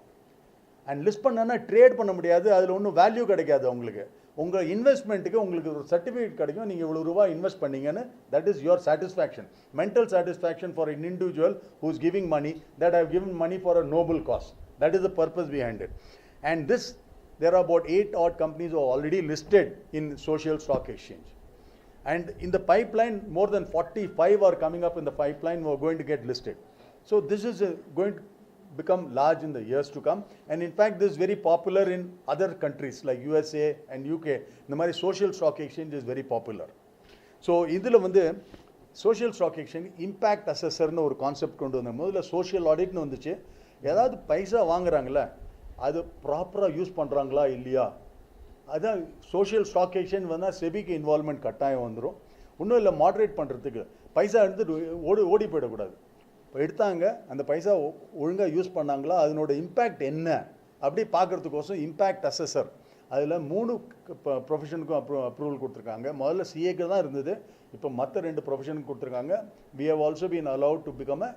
அண்ட் லிஸ்ட் பண்ணனா ட்ரேட் பண்ண முடியாது, அதில் ஒன்றும் வேல்யூ கிடைக்காது உங்களுக்கு. உங்கள் இன்வெஸ்ட்மெண்ட்டுக்கு உங்களுக்கு ஒரு சர்டிஃபிகேட் கிடைக்கும், நீங்கள் இவ்வளோ ரூபா இன்வெஸ்ட் பண்ணீங்கன்னு. That is your satisfaction, mental satisfaction for an individual who is giving money, that I have given money for a noble cause. That is the purpose behind it. And this, there are about 8 odd companies who are already listed in social stock exchange. And in the pipeline, more than 45 are coming up in the pipeline who are going to get listed. So this is going to become large in the years to come. And in fact, this is very popular in other countries like USA and UK. The mari social stock exchange is very popular. So idhula vandu social stock exchange impact assessor nu or concept kondu vandha. Modhula social audit nu vanduchu, edavadhu paisa vaangurangala adu proper ah use பண்றாங்களா இல்லையா, அதான் சோஷியல் ஸ்டாக் எக்ஸ்சேஞ்ச் வந்தால் செபிக்கு இன்வால்மெண்ட் கட்டாயம் வந்துடும். இன்னும் இல்லை, மாட்ரேட் பண்ணுறதுக்கு பைசா எடுத்து ஓடி போயிடக்கூடாது. இப்போ எடுத்தாங்க, அந்த பைசா ஒழுங்காக யூஸ் பண்ணாங்களா, அதனோட இம்பேக்ட் என்ன அப்படி பார்க்குறதுக்கோசம் இம்பேக்ட் அசஸர். அதில் 3 ப்ரொஃபஷனுக்கும் அப்ரூவல் கொடுத்துருக்காங்க. முதல்ல CAக்கு தான் இருந்தது, இப்போ மற்ற 2 ப்ரொஃபஷனுக்கு கொடுத்துருக்காங்க. We have also been allowed to become a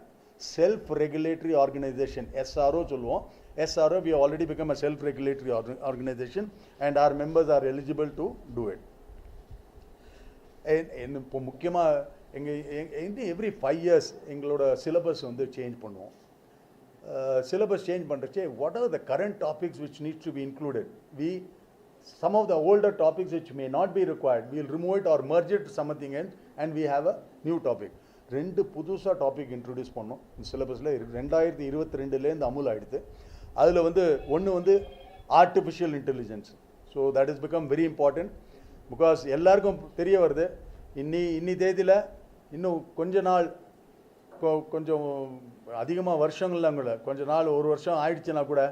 self-regulatory organization, SRO சொல்லுவோம். SRO, we have already become a self-regulatory organization and our members are eligible to do it. And இப்போ முக்கியமாக எவ்ரி 5 years எங்களோட சிலபஸ் வந்து சேஞ்ச் பண்ணுவோம். சிலபஸ் சேஞ்ச் பண்ணுறச்சே what are the current topics which needs to be included. Some of the older topics which may not be required, we will remove it or merge it to something else and we have a new topic. 2 புதுசாக டாபிக் இன்ட்ரடியூஸ் பண்ணோம் இந்த சிலபஸில். 2022லேருந்து அமுல் ஆகிடுது. அதில் வந்து ஒன்று வந்து artificial intelligence. So that is become very important because எல்லாருக்கும் தெரிய வருது, இன்னி தேதியில் இன்னும் கொஞ்ச நாள், கொஞ்சம் அதிகமாக வருஷங்கள்லாம் கூட, கொஞ்ச நாள் 1 வருஷம் ஆயிடுச்சுன்னா கூட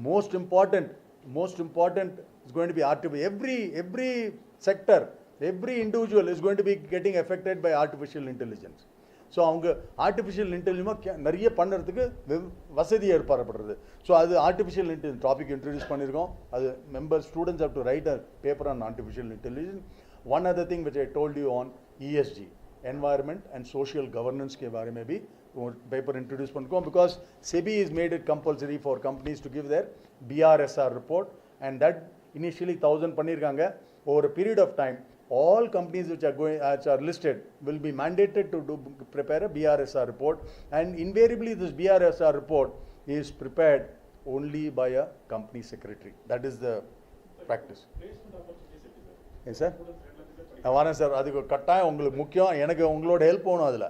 most important is going to be artificial. Every sector, every individual is going to be getting affected by artificial intelligence. So அவங்க ஆர்டிஃபிஷியல் இன்டெலிஜென்ஸாக நிறைய பண்ணுறதுக்கு வசதி ஏற்படுறது. ஸோ அது ஆர்டிஃபிஷியல் இன்டெலிஜென்ஸ் டாபிக் இன்ட்ரடியூஸ் பண்ணியிருக்கோம். அது students have to right a paper on artificial intelligence. One other thing which I told you on ESG, environment and social governance के बारे में भी paper introduce पनको, because SEBI has made it compulsory for companies to give their BRSR report and that initially 1000 பண்ணிருக்காங்க. Over a period of time all companies which are listed will be mandated to prepare a BRSR report, and invariably this BRSR report is prepared only by a company secretary. That is the practice. Yes sir. வரேன் சார், அதுக்கு கட்டாயம் உங்களுக்கு முக்கியம், எனக்கு உங்களோட ஹெல்ப் போகணும் அதில்.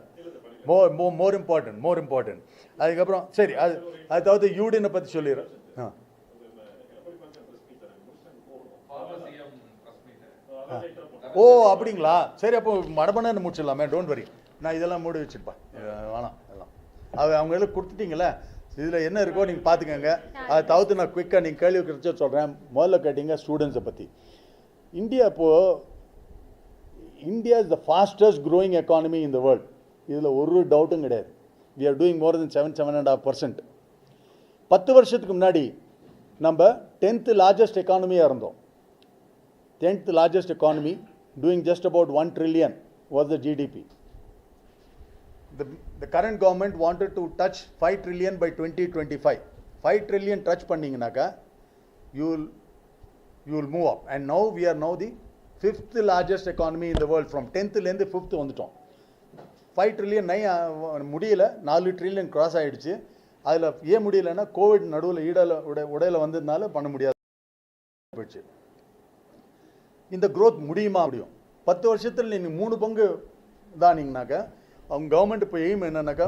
More important. அதுக்கப்புறம் சரி, அது தவிர்த்து யூடினை பற்றி சொல்லிடுறேன். ஓ அப்படிங்களா, சரி, அப்போ மடமன்னு முடிச்சிடலாமே, டோன்ட் வரி, நான் இதெல்லாம் மூடி வச்சுருப்பேன், வேணாம் எல்லாம் அவங்க எல்லாம் கொடுத்துட்டீங்களே, இதில் என்ன இருக்கோ நீங்கள் பார்த்துக்கோங்க. அதை தவிர்த்து நான் குயிக்காக நீங்கள் கேள்வி கிடைச்சா சொல்கிறேன். முதல்ல கேட்டீங்க ஸ்டூடெண்ட்ஸை பற்றி. India is the fastest growing economy in the world. இதில் ஒரு டவுட்டும் கிடையாது. வி ஆர் டூயிங் மோர் தென் 7.5%. 10 வருஷத்துக்கு முன்னாடி நம்ம 10th லார்ஜஸ்ட் எக்கானமியாக இருந்தோம். 10th largest economy, doing just about 1 trillion was the GDP. The current government wanted to touch 5 trillion by 2025. 5 trillion touch பண்ணீங்கனாக்கா you will move up, and now we are now the 5th largest economy in the world. From 10th லேருந்து 5th வந்துட்டோம். 5 trillion முடியல, 4 trillion cross ஆயிடுச்சு. அதில் ஏன் முடியலன்னா கோவிட் நடுவில் உடையில வந்ததுனால பண்ண முடியாது போயிடுச்சு. இந்த க்ரோத் முடியுமா? முடியும். 10 வருஷத்தில் நீங்கள் 3 பங்கு தானீங்கனாக்கா அவங்க கவர்மெண்ட் இப்போ எய்ம் என்னன்னாக்கா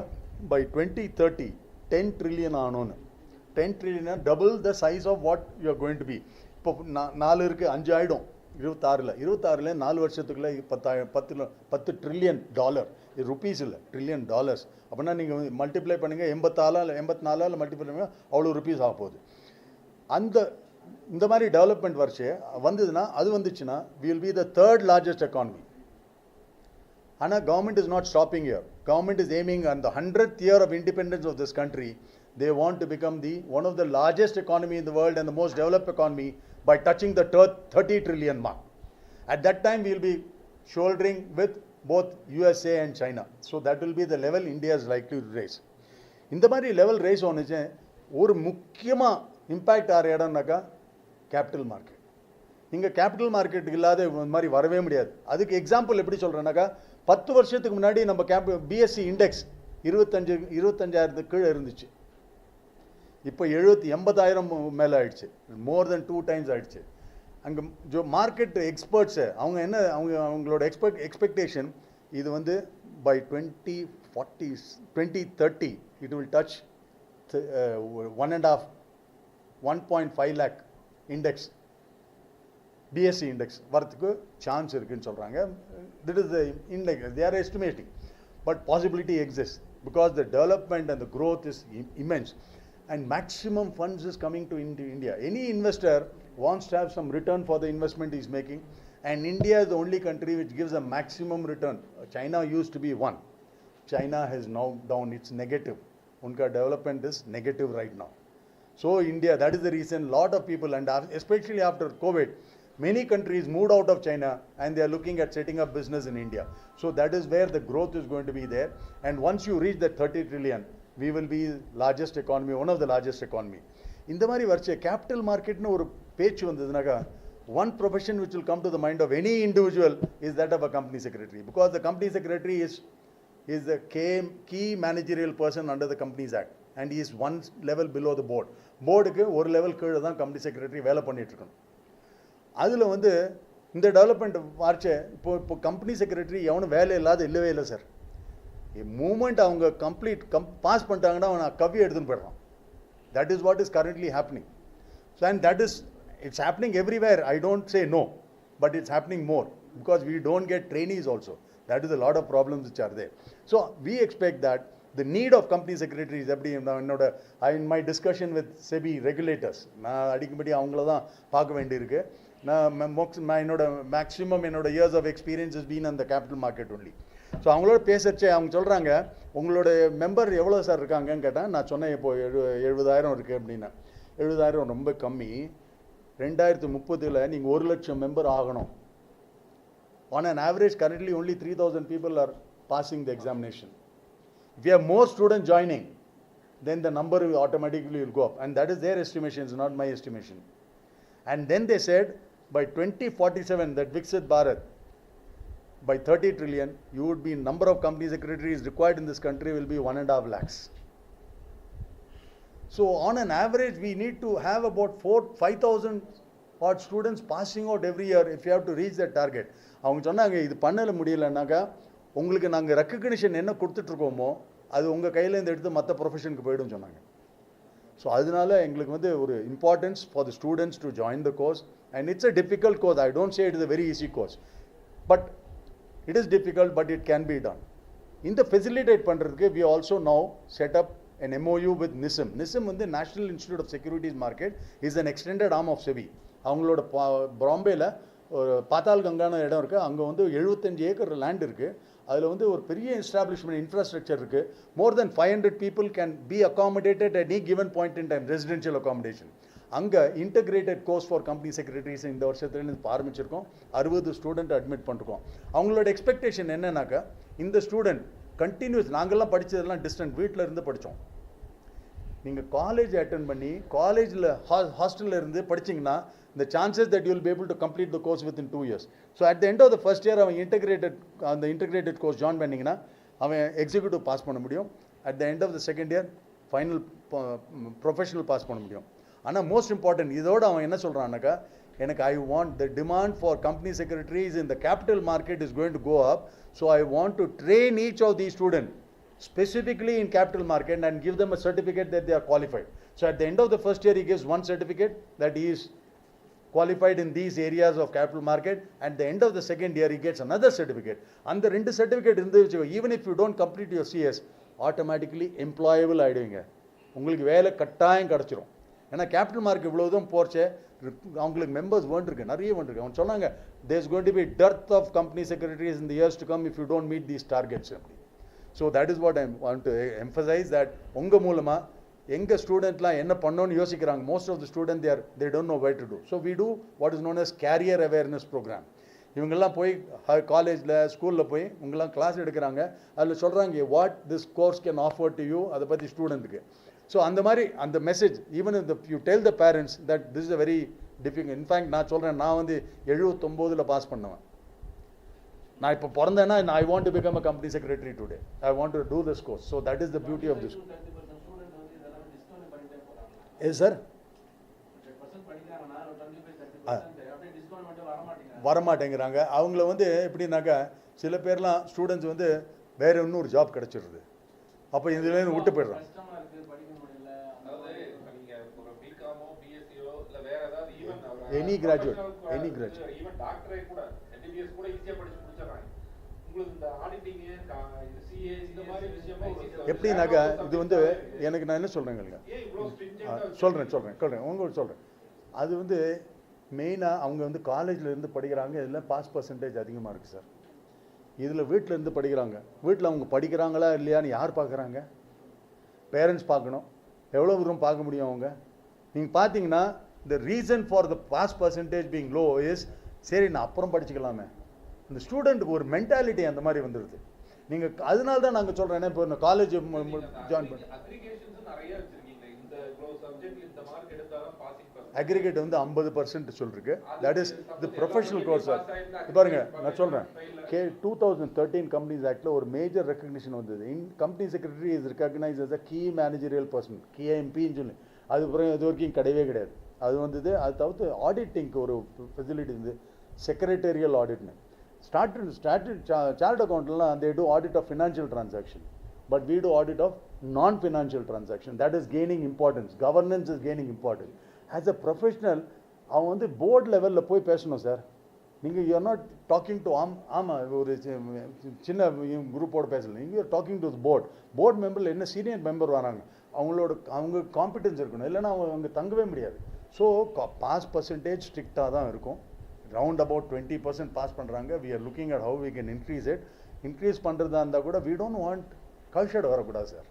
பை 2030 10 trillion ஆனோன்னு. 10 trillion double the size of what you are going to be. இப்போ 4 இருக்குது, 5 ஆகிடும் 26ல் 4 வருஷத்துக்குள்ளே 10 trillion டாலர், ருபீஸ் இல்லை, ட்ரில்லியன் டாலர்ஸ். அப்படின்னா நீங்கள் மல்டிப்ளை பண்ணுங்கள், 84 மல்டிப்ளை பண்ணுங்கள், அவ்வளோ ருபீஸ் ஆக போகுது. இந்த மாதிரி டெவலப்மெண்ட் வந்ததுன்னா அது வந்துச்சுன்னா we will be the 3rd largest economy. ஆனால் government is not stopping here. Government is aiming on the 100th year of independence of this country. They want to become one of the largest economy in the world and the most developed economy by touching the 30 trillion mark. At that time we will be shouldering with both USA and China. So that will be the level India is likely to raise. இந்த மாதிரி லெவல் ரேஸ் ஒன்றுச்சு. ஒரு முக்கியமாக இம்பேக்ட் ஆகிற இடம்னாக்கா கேபிட்டல் மார்க்கெட். இங்கே கேபிட்டல் மார்க்கெட் இல்லாத இந்த மாதிரி வரவே முடியாது. அதுக்கு எக்ஸாம்பிள் எப்படி சொல்கிறேன்னாக்கா 10 வருஷத்துக்கு முன்னாடி நம்ம பிஎஸ்சி இண்டெக்ஸ் 25,000 கீழே இருந்துச்சு. இப்போ 80,000 மேலே ஆயிடுச்சு. மோர் தென் 2 times ஆயிடுச்சு. அங்கே மார்க்கெட் எக்ஸ்பர்ட்ஸு அவங்களோட எக்ஸ்பெக்டேஷன் இது by 2030 it will touch 1.5 lakh index, BSE index வரத்துக்கு சான்ஸ் இருக்குன்னு சொல்கிறாங்க. That is the index they are estimating, but possibility exist because the development and the growth is immense and maximum funds is coming to India. Any investor wants to have some return for the investment he is making, and India is the only country which gives a maximum return. China used to be 1. China has now down, it's negative. Unka development is negative right now. So India, that is the reason lot of people, and especially after COVID, many countries moved out of China and they are looking at setting up business in India. So that is where the growth is going to be there. And once you reach that 30 trillion, we will be largest economy, one of the largest economy. இந்த மாதிரி வர்ச்சே கேபிட்டல் மார்க்கெட்னு ஒரு பேச்சு வந்ததுனாக்கா one profession which will come to the mind of any individual is that of a company secretary, because the company secretary is the key managerial person under the Companies Act, and he is one level below the board. போர்டுக்கு ஒரு லெவல் கீழே தான் கம்பெனி செக்ரட்டரி வேலை பண்ணிட்டு இருக்கணும். அதில் இந்த டெவலப்மெண்ட் வார்ச்சே இப்போ கம்பெனி செக்ரட்டரி எவனும் வேலை இல்லவே இல்லை சார். மூமெண்ட் அவங்க பாஸ் பண்ணிட்டாங்கன்னா அவன் கவ்வி எடுத்துன்னு போயிடுறான். That is what is currently happening. So and that is it's happening everywhere. I don't say no, but it's happening more because we don't get trainees also. That is a lot of problems which are there. So we expect that the need of company secretaries எப்படி in my discussion with SEBI regulators நான் அடிக்கும்படி அவங்கள தான் பார்க்க வேண்டியிருக்கு. நான் என்னோட maximum years of experience has been on the capital market only. So அவங்களோட பேசச்சே அவங்க சொல்கிறாங்க, உங்களோட மெம்பர் எவ்வளோ சார் இருக்காங்கன்னு கேட்டேன். நான் சொன்னேன் இப்போ 70,000 இருக்குது அப்படின்னா. 70,000 ரொம்ப கம்மி. 2030 நீங்கள் 1 லட்சம் மெம்பர் ஆகணும். On an average, currently only 3,000 people are passing the examination. If you have more students joining, then the number will automatically go up. And that is their estimation, it's not my estimation. And then they said, by 2047, that Viksit Bharat, by 30 trillion, you would be number of company secretaries required in this country will be 1.5 lakhs. So on an average, we need to have about 5,000 odd students passing out every year if you have to reach that target. அவங்க சொன்னாங்க இது பண்ணல முடியலன்னாக்கா உங்களுக்கு நாங்கள் ரெக்கக்னிஷன் என்ன கொடுத்துட்ருக்கோமோ அது உங்கள் கையிலேருந்து எடுத்து மற்ற ப்ரொஃபஷனுக்கு போய்டும் சொன்னாங்க. ஸோ அதனால எங்களுக்கு வந்து ஒரு importance for the students to join the course. And it's a difficult course. I don't say it is a very easy course, but it is difficult, but it can be done. In the facilitate பண்றதுக்கு we also now set up an MOU with NISM. NISM வந்து National Institute of Securities Market is an extended arm of SEBI. அவங்களோட பாம்பேல ஒரு பாத்தால் கங்கான இடம் இருக்குது. அங்கே வந்து 75 ஏக்கர் லேண்ட் இருக்குது. அதில் வந்து ஒரு பெரிய எஸ்டாப்ளிஷ்மெண்ட் இன்ஃப்ராஸ்ட்ரக்சர் இருக்குது. மோர் தென் 500 people can be accommodated at any given point in time, residential accommodation. அங்கே integrated course for company secretaries இந்த வருஷத்துலேருந்து ஆரம்பிச்சிருக்கோம். 60 ஸ்டூடெண்ட் அட்மிட் பண்ணிருக்கோம். அவங்களோட எக்ஸ்பெக்டேஷன் என்னன்னாக்கா இந்த ஸ்டூடெண்ட் கண்டினியூஸ், நாங்கள்லாம் படித்ததெல்லாம் டிஸ்டன்ட், வீட்டில் இருந்து படித்தோம். நீங்கள் காலேஜ் அட்டன் பண்ணி காலேஜில் ஹாஸ்டலில் இருந்து படிச்சிங்கன்னா the chances that you will be able to complete the course within 2 years. So at the end of the first year அவன் integrated course ஜாயின் பண்ணிங்கன்னா அவன் எக்ஸிக்யூட்டிவ் பாஸ் பண்ண முடியும். at the end of the second year final professional pass பண்ண முடியும். ஆனால் மோஸ்ட் இம்பார்ட்டன்ட் இதோட அவன் என்ன சொல்கிறான்னாக்கா எனக்கு I want the demand for company secretaries in the capital market is going to go up. So I want to train each of the student specifically in capital market and give them a certificate that they are qualified. So at the end of the first year he gives one certificate that he is qualified in these areas of capital market. At the end of the second year he gets another certificate. And the rendu certificate irundhu even if you don't complete your CS, automatically employable ஆயிடுவீங்க. உங்களுக்கு வேலை கட்டாயம் கிடைச்சிரும். ஏன்னா கேபிட்டல் மார்க்கெட் இவ்வளவுதான் போர்ச்சே அவங்களுக்கு மெம்பர்ஸ் வேண்டிருக்கு, நிறைய வேண்டிருக்கு. அவங்க சொன்னாங்க there is going to be dearth of company secretaries in the years to come if you don't meet these targets. So that is what I want to emphasize, that உங்க மூலமா எங்க ஸ்டூடெண்ட்லாம் என்ன பண்ணணும்னு யோசிக்கிறாங்க. Most of the student they don't know where to do. So we do what is known as career awareness program. இவங்கெல்லாம் போய் காலேஜில் ஸ்கூலில் போய் உங்கெல்லாம் கிளாஸ் எடுக்கிறாங்க. அதில் சொல்கிறாங்க what this course can offer to you, அதை பற்றி ஸ்டூடெண்ட்டுக்கு. ஸோ அந்த மாதிரி அந்த message even you tell the parents that this is a very difficult. In fact நான் சொல்கிறேன், நான் வந்து 79 பாஸ் பண்ணுவேன். நான் இப்போ பிறந்தேன்னா I want to become a company secretary today. I want to do this course. So that is the beauty of this. Yes sir, வரமாட்டேங்கிறாங்க. அவங்கள வந்து எப்படின்னாக்கா சில பேர்லாம் ஸ்டூடெண்ட்ஸ் வந்து வேற இன்னொரு ஜாப் கிடைச்சிருது. அப்போ இதுலேருந்து விட்டு போயிடுறாங்க. எனி கிராஜுவேட் ஈவன் டாக்டரே கூட எம்பிபிஎஸ் கூட ஈஸியா படிச்சு முடிச்சறாங்க. உங்களுக்கு இந்த ஆடிட்டிங் சிஏ இந்த மாதிரி விஷயமா எப்படினாக்கா இது வந்து எனக்கு நான் என்ன சொல்றேங்க சொல்றேன் உங்களுக்கு சொல்றேன். அது வந்து மெயினா அவங்க வந்து காலேஜ்ல இருந்து படிக்கிறாங்க. இதில் பாஸ் பர்சன்டேஜ் அதிகமாக இருக்குது சார். இதில் வீட்டில் இருந்து படிக்கிறாங்க. வீட்டில் அவங்க படிக்கிறாங்களா இல்லையான்னு யார் பார்க்குறாங்க? பேரண்ட்ஸ் பார்க்கணும். எவ்வளோ தூரம் பார்க்க முடியும் அவங்க? நீங்கள் பார்த்தீங்கன்னா the reason for the pass percentage being low is சரி நான் அப்புறம் படிச்சுக்கலாமே. இந்த ஸ்டூடெண்ட்டுக்கு ஒரு மென்டாலிட்டி அந்த மாதிரி வந்துடுது. நீங்கள் அதனால தான் நாங்கள் சொல்கிறேன், இப்போ இந்த காலேஜ் ஜாயின் பண்ணி அக்ரிகேட் வந்து 50% சொல்லிருக்கு. That is the professional course. பாருங்க நான் சொல்கிறேன், 2013 கம்பெனிஸ் ஆக்டில் ஒரு மேஜர் ரெக்கக்னிஷன் வந்தது. Company secretary is recognised as a key managerial person, KMPன்னு சொல்லி. அதுக்கப்புறம் இது வரைக்கும் கிடையவே கிடையாது. அது வந்தது. அது தவிர்த்து ஆடிட்டிங்க்கு ஒரு ஃபெசிலிட்டி இருந்து செக்ரட்டேரியல் ஆடிட்னு ஸ்டார்டட் சார்ட் அக்கௌண்ட்லாம் they do audit of financial transaction, but we do audit of non-financial transaction. That is gaining importance. Governance is gaining importance. As a professional அவன் வந்து போர்ட் லெவலில் போய் பேசணும் சார். நீங்கள் யூஆர் நாட் டாக்கிங் டு ஆமாம் ஒரு சின்ன குரூப்போடு பேசலை. நீங்கள் யூஆர் டாக்கிங் டு போர்ட் மெம்பரில் என்ன சீனியர் மெம்பர் வராங்க, அவங்க காம்பிடன்ஸ் இருக்கணும், இல்லைன்னா அவங்க தங்கவே முடியாது. ஸோ பாஸ் பர்சன்டேஜ் ஸ்ட்ரிக்டாக தான் இருக்கும். ரவுண்ட் அபவுட் 20% பாஸ் பண்ணுறாங்க. We are looking at how we can increase பண்ணுறதா இருந்தால் கூட வி டோன்ட் வாண்ட் கல்ச்சர்டு வரக்கூடாது சார்.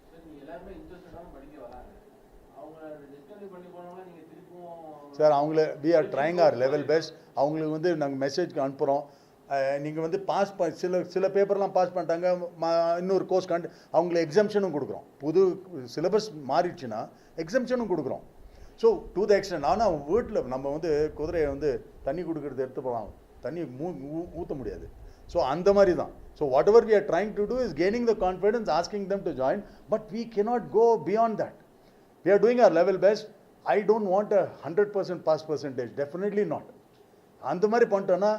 சார் அவங்கள we are trying our level best. அவங்களுக்கு வந்து நாங்கள் மெசேஜ் அனுப்புகிறோம். நீங்கள் வந்து பாஸ் சில பேப்பர்லாம் பாஸ் பண்ணிட்டாங்க, இன்னொரு கோர்ஸ் அவங்களுக்கு எக்ஸம்ஷனும் கொடுக்குறோம். புது சிலபஸ் மாறிடுச்சுன்னா எக்ஸம்ஷனும் கொடுக்குறோம். So to the extent. ஆனால் வீட்டில் நம்ம வந்து குதிரையை வந்து தண்ணி கொடுக்கறது எடுத்து போகலாம், தண்ணி ஊற்ற முடியாது. ஸோ அந்த மாதிரி தான். So whatever we are trying to do is gaining the confidence, asking them to join, but we cannot go beyond that. We are doing our level best. I don't want a 100% pass percentage, definitely not. அந்த மாதிரி பண்ணிட்டோன்னா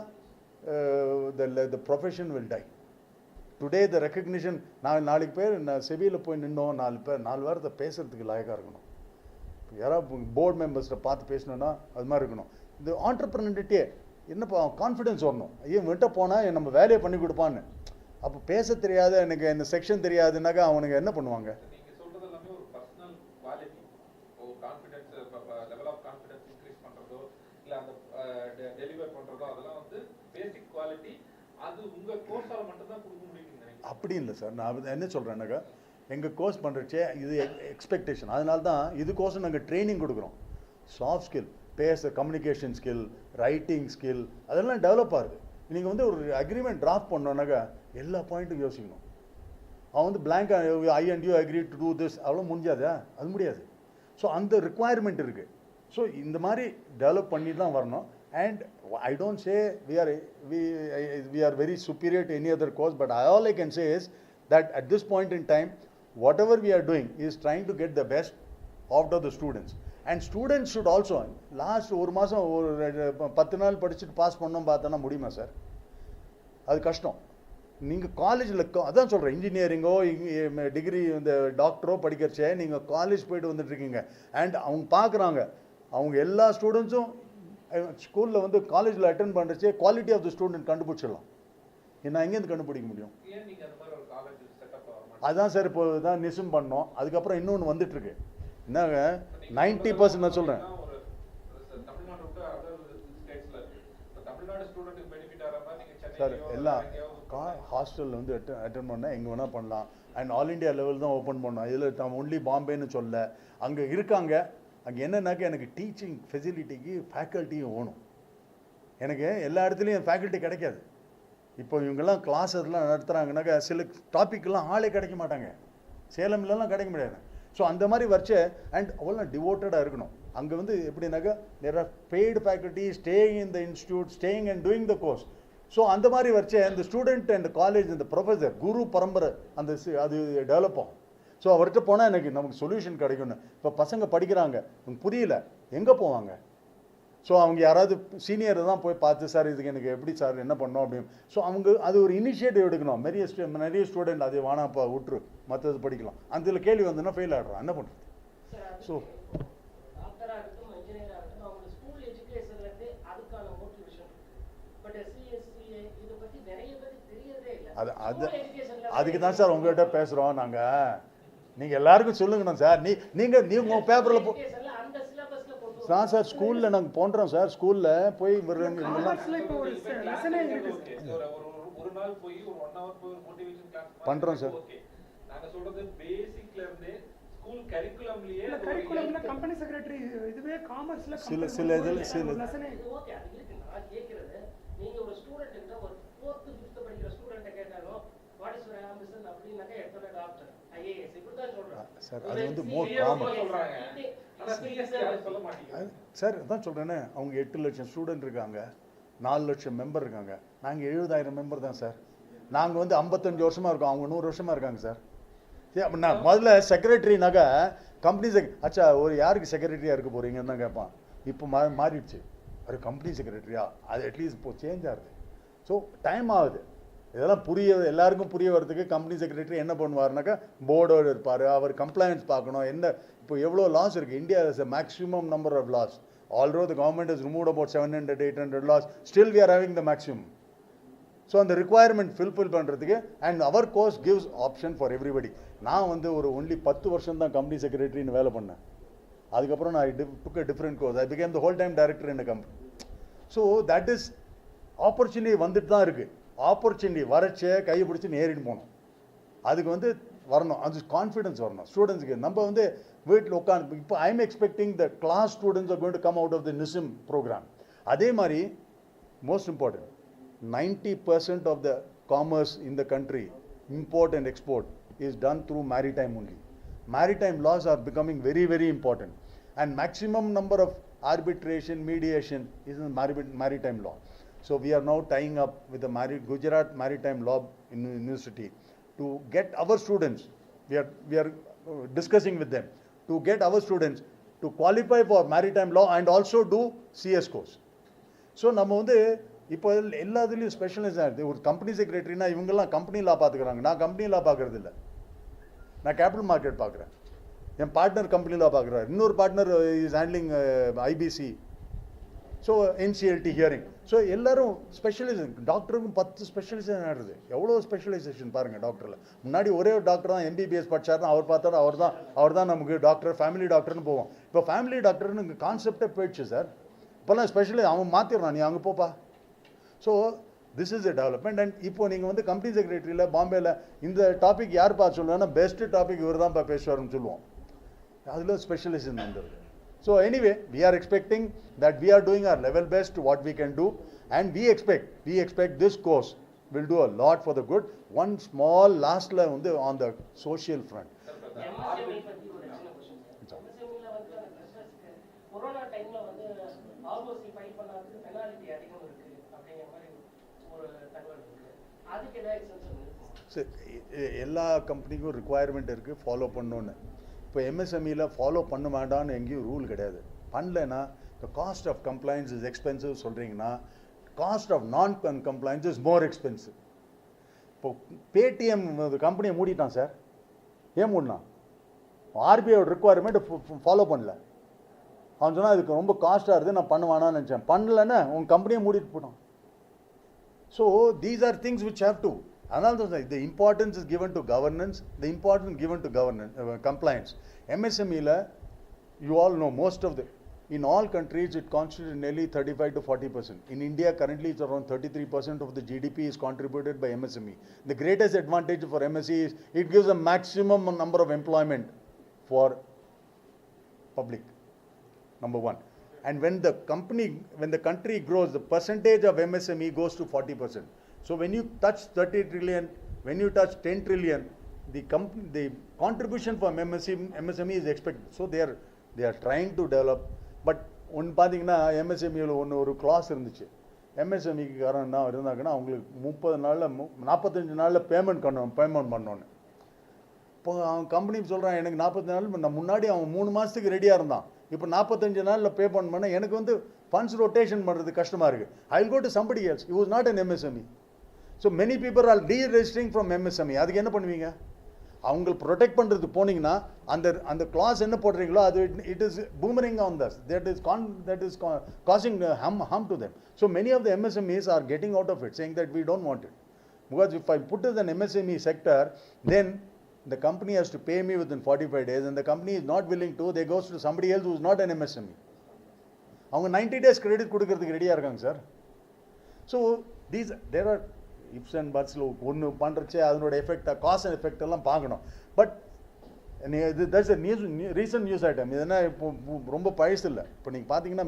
the profession will die. Today the recognition, நாளைக்கு பேர் செவியில் போய் நின்னோம், 4 வாரத்தை பேசுறதுக்கு லாயக்காக இருக்கணும். யாராவது போர்டு மெம்பர்ஸ்ட்டை பார்த்து பேசணுன்னா அது மாதிரி இருக்கணும். இந்த ஆண்டர்பிரனர்கிட்டே என்னப்பா கான்ஃபிடென்ஸ் வரணும். ஐயோ விட்ட போனால் நம்ம வேலையை பண்ணி கொடுப்பான்னு. அப்போ பேச தெரியாத, எனக்கு இந்த செக்ஷன் தெரியாதுன்னாக்கா அவனுக்கு என்ன பண்ணுவாங்க? நீங்கள் சொல்கிறது எல்லாமே ஒரு பர்சனல் குவாலிட்டி, ஒரு confidence level of confidence increase பண்ணுறதோ இல்லை அந்த டெலிவர் பண்ணுறதோ அதெல்லாம் வந்து பேசிக் குவாலிட்டி. அது உங்கள் கோர்ஸால் மட்டும்தான் கொடுக்க முடியுங்க. அப்படி இல்லை சார், நான் என்ன சொல்கிறேன்னாக்கா எங்கள் கோர்ஸ் பண்ணுறச்சே இது எக்ஸ்பெக்டேஷன். அதனால தான் இதுக்கோசம் நாங்கள் ட்ரைனிங் கொடுக்குறோம். சாஃப்ட் ஸ்கில், பேச கம்யூனிகேஷன் ஸ்கில், ரைட்டிங் ஸ்கில் அதெல்லாம் டெவலப் ஆகுது. நீங்கள் வந்து ஒரு அக்ரிமெண்ட் டிராஃப்ட் பண்ணோன்னாக்கா எல்லா பாயிண்ட்டும் யோசிக்கணும். அவன் வந்து பிளாங்காக I and you agree to do this அவ்வளோ முடிஞ்சாதா? அது முடியாது. ஸோ அந்த ரிக்குவயர்மெண்ட் இருக்குது. ஸோ இந்த மாதிரி டெவலப் பண்ணி தான் வரணும். And I don't say we are very superior to any other course, but all I can say is that at this point in time, whatever we are doing is trying to get the best out of the students. And students should also, last ஒரு மாதம் ஒரு 10 நாள் படிச்சுட்டு பாஸ் பண்ணோம் பார்த்தோன்னா முடியுமா சார்? அது கஷ்டம். நீங்கள் காலேஜில் அதான் சொல்கிறேன், இன்ஜினியரிங்கோ டிகிரி இந்த டாக்டரோ படிக்கிறச்சே நீங்கள் காலேஜ் போயிட்டு வந்துட்டுருக்கீங்க. அண்ட் அவங்க பார்க்குறாங்க, அவங்க எல்லா ஸ்டூடெண்ட்ஸும் ஸ்கூலில் வந்து காலேஜில் அட்டென்ட் பண்ணுறச்சே குவாலிட்டி ஆஃப் த ஸ்டூடெண்ட் கண்டுபிடிச்சிடலாம். நான் எங்கேருந்து கண்டுபிடிக்க முடியும்? அதுதான் சார் இப்போ தான் நிசம் பண்ணோம். அதுக்கப்புறம் இன்னொன்று வந்துட்டுருக்கு. என்னங்க 90% நான் சொல்கிறேன் சார், எல்லாம் ஹாஸ்டலில் வந்து அட்டன் பண்ணால் எங்கே வேணால் பண்ணலாம். அண்ட் ஆல் இண்டியா லெவல் தான் ஓப்பன் பண்ணோம். இதில் நம்ம ஒன்லி பாம்பேன்னு சொல்ல, அங்கே இருக்காங்க. அங்கே என்னன்னாக்கா எனக்கு டீச்சிங் ஃபெசிலிட்டிக்கு ஃபேக்கல்ட்டியும் வேணும். எனக்கு எல்லா இடத்துலையும் ஃபேக்கல்ட்டி கிடைக்காது. இப்போ இவங்கெல்லாம் கிளாஸ் அதெல்லாம் நடத்துகிறாங்கனாக்கா சில டாப்பிக்கெல்லாம் ஆளே கிடைக்க மாட்டாங்க. சேலம்லலாம் கிடைக்க முடியாது. ஸோ அந்த மாதிரி வச்சு அண்ட் அவ்வளோ டிவோட்டடாக இருக்கணும். அங்கே வந்து எப்படின்னாக்கா there are paid faculty staying in the institute, staying and doing the course. So அந்த மாதிரி வச்சு அந்த ஸ்டூடெண்ட் அண்ட் காலேஜ் இந்த ப்ரொஃபஸர் குரு பரம்பரை அந்த அது டெவலப் ஆகும். ஸோ அவர்கிட்ட போனால் நமக்கு சொல்யூஷன் கிடைக்கும்னு. இப்போ பசங்க படிக்கிறாங்க, புரியல, எங்கே போவாங்க? ஸோ அவங்க யாராவது சீனியரை தான் போய் பார்த்து, சார் இதுக்கு எனக்கு எப்படி சார் என்ன பண்ணோம் அப்படின்னு. ஸோ அவங்க அது ஒரு இனிஷியேட்டிவ் எடுக்கணும். நிறைய ஸ்டூடெண்ட் அது வேணாப்பா விட்டுரு, மற்றது படிக்கலாம். அதில் கேள்வி வந்துன்னா ஃபெயில் ஆகிடுறான், என்ன பண்ணுறது? ஸோ அதுக்கு தான் சார் உங்கள்கிட்ட பேசுகிறோம் நாங்கள். நீங்கள் எல்லாருக்கும் சொல்லுங்கண்ணா சார். நீங்கள் உங்கள் பேப்பரில் தான் சார் ஸ்கூலில் நாங்கள் போன்றோம் சார். ஸ்கூலில் போய் பண்ணுறோம் சார். சில இதில் சார் அது வந்து மோர் காமன் சார். அதான் சொல்கிறேன்னே, அவங்க 8 லட்சம் ஸ்டூடெண்ட் இருக்காங்க, 4 லட்சம் மெம்பர் இருக்காங்க. நாங்கள் 70,000 மெம்பர் தான் சார். நாங்கள் வந்து 55 வருஷமாக இருக்கோம், அவங்க 100 வருஷமாக இருக்காங்க சார். சரி, அப்படின்னா முதல்ல செக்ரட்டரினாக்கா கம்பெனி அச்சா ஒரு யாருக்கு செக்ரட்டரியாக இருக்க போகிறீங்கன்னு தான் கேட்பான். இப்போ மாறிடுச்சு, ஒரு கம்பெனி செக்ரட்டரியா, அது அட்லீஸ்ட் இப்போ சேஞ்ச் ஆகுது. ஸோ டைம் ஆகுது. இதெல்லாம் எல்லாருக்கும் புரிய வரதுக்கு கம்பெனி செக்ரட்டரி என்ன பண்ணுவார்னாக்கா போர்டோடு இருப்பார். அவர் கம்ப்ளைண்ட்ஸ் பார்க்கணும். இப்போ எவ்வளோ லாஸ் இருக்குது. India is a maximum number of laws. Although the government has removed about 700-800 laws, still we are having the maximum. So அந்த ரிக்குவயர்மெண்ட் ஃபில்ஃபில் பண்ணுறதுக்கு and our course gives option for everybody. நான் வந்து ஒரு ஒன்லி 10 வருஷம் தான் கம்பெனி செக்ரட்டரின்னு வேலை பண்ணேன். அதுக்கப்புறம் நான் took a different course. I became the whole time director in a company. So that is opportunity வந்துட்டு தான் இருக்குது. ஆப்பர்ச்சுனிட்டி வரச்சே கையை பிடிச்சி நேரிட்டு போகணும். அதுக்கு வந்து வரணும், அது கான்ஃபிடன்ஸ் வரணும் ஸ்டூடெண்ட்ஸுக்கு. நம்ம வந்து வீட்டில் உட்காந்து இப்போ I am expecting the class students are going to come out of the NISM program. அதே மாதிரி most important 90% of the commerce in the country, import and export, is done through maritime only. Maritime laws are becoming very, very important. And maximum number of arbitration, mediation is in maritime law. So we are now tying up with the Gujarat Maritime Law University to get our students, we are discussing with them to get our students to qualify for maritime law and also do CS course. So நம்ம வந்து இப்போ எல்லாத்துலேயும் ஸ்பெஷலைஸ் ஆகிடுது. ஒரு கம்பெனி செக்ரட்டரினா இவங்கெல்லாம் கம்பெனி லா பார்த்துக்கிறாங்க. நான் கம்பெனி லா பார்க்கறது இல்லை, நான் கேபிட்டல் மார்க்கெட் பார்க்குறேன். என் பார்ட்னர் கம்பெனி லா பார்க்குறாரு, இன்னொரு partner is handling IBC, so NCLT hearing. So எல்லாரும் ஸ்பெஷலைசேஷன். டாக்டருக்கும் 10 ஸ்பெஷலைசேஷன் ஆகிடுது. எவ்வளோ ஸ்பெஷலைசேஷன் பாருங்கள் டாக்டரில். முன்னாடி ஒரே ஒரு டாக்டர் தான் எம்பிபிஎஸ் படிச்சாருன்னா அவர் பார்த்தாரு, அவர் தான் நமக்கு டாக்டர், ஃபேமிலி டாக்டர்னு போவோம். இப்போ ஃபேமிலி டாக்டர்னு கான்செப்டே போயிடுச்சு சார். இப்போல்லாம் ஸ்பெஷலைஸ் அவன் மாற்றிடுறான், நீ அங்கே போப்பா. So this is a development. And இப்போ நீங்கள் வந்து கம்பெனி செக்ரட்டரியில் பாம்பேயில் இந்த டாபிக் யார் பார்த்து சொல்லுவேன்னா பெஸ்ட்டு டாபிக் இவர் தான் பேசுவார்னு சொல்லுவோம். அதில் ஸ்பெஷலைசேஷன் வந்துடுது. So anyway, we are expecting that we are doing our level best to what we can do, and we expect this course will do a lot for the good. One small last line on the social front. Corona டைம்ல வந்து ஆர்ஓசி ஃபைல் பண்ணாததுக்கு பெனால்டி அதிகம் இருக்கு அப்படிங்கிற மாதிரி ஒரு தகவல் இருக்கு. அதுக்கு ஏதாவது எக்ஸெப்ஷன் இருக்கு? எல்லா கம்பெனிக்கும் ரிக்குவயர்மெண்ட் இருக்குது ஃபாலோ பண்ணணுன்னு. இப்போ எம்எஸ்எம்இயில் ஃபாலோ பண்ண வேண்டாம்னு எங்கேயும் ரூல் கிடையாது. பண்ணலைன்னா the cost of compliance is expensive சொல்கிறீங்கன்னா cost of non compliance is more expensive. இப்போ பேடிஎம் கம்பெனியை மூடிட்டான் சார். ஏன் மூடினான்? ஆர்பிஐயோட ரிக்குவயர்மெண்ட் ஃபாலோ பண்ணல. அவன் சொன்னால் இதுக்கு ரொம்ப காஸ்ட்டாக இருக்குது, நான் பண்ணுவானான்னு நினச்சேன். பண்ணலன்னா உங்கள் கம்பெனியை மூடிட்டு போட்டான். So these are things which have to. அதனால தான் the importance is given to governance, the importance given to governance, compliance. MSME-ல you all know most of the, in all countries it constitutes nearly 35 to 40%. In India currently it's around 33% of the GDP is contributed by MSME. The greatest advantage for MSME is it gives a maximum number of employment for public, number one. And when the country grows, the percentage of MSME goes to 40%. So when you touch 30 trillion, when you touch 10 trillion, the contribution from MSME is expected. So they are trying to develop. But ஒன்று பார்த்தீங்கன்னா எம்எஸ்எம்இயில் ஒரு கிளாஸ் இருந்துச்சு. எம்எஸ்எம்இக்கு காரணம் என்ன இருந்தாங்கன்னா அவங்களுக்கு 30 நாளில் 45 நாளில் பேமெண்ட் பண்ணோன்னு. இப்போ அவன் கம்பெனி சொல்கிறான் எனக்கு 45 நாள், நான் முன்னாடி அவன் 3 மாதத்துக்கு ரெடியாக இருந்தான். இப்போ 45 நாளில் பே பண்ண எனக்கு வந்து ஃபண்ட்ஸ் ரொட்டேஷன் பண்ணுறது கஷ்டமாக இருக்குது. I will go to somebody else. It was not an MSME. So many people are deregistering from MSME. அதுக்கு என்ன பண்ணுவீங்க? அவங்க ப்ரொடெக்ட் பண்ணுறதுக்கு போனீங்கன்னா அந்த கிளாஸ் என்ன போடுறீங்களோ அது it is boomerang on us. that is causing harm to them. So many of the MSMEs are getting out of it, saying that we don't want it. Because if I put it as an MSME sector, then the company has to pay me within 45 days, and the company is not willing to, they goes to somebody else who is not an MSME. அவங்க 90 days கிரெடிட் கொடுக்கறதுக்கு ரெடியாக இருக்காங்க sir. So there are ifs and பட்ஸில் ஒன்று பண்ணுறச்சே அதனோட எஃபெக்டாக காஸ்ட் அண்ட் எஃபெக்ட் எல்லாம் பார்க்கணும். But that's recent news item. இது என்ன இப்போ ரொம்ப பழசு இல்லை. இப்போ நீங்கள் பார்த்தீங்கன்னா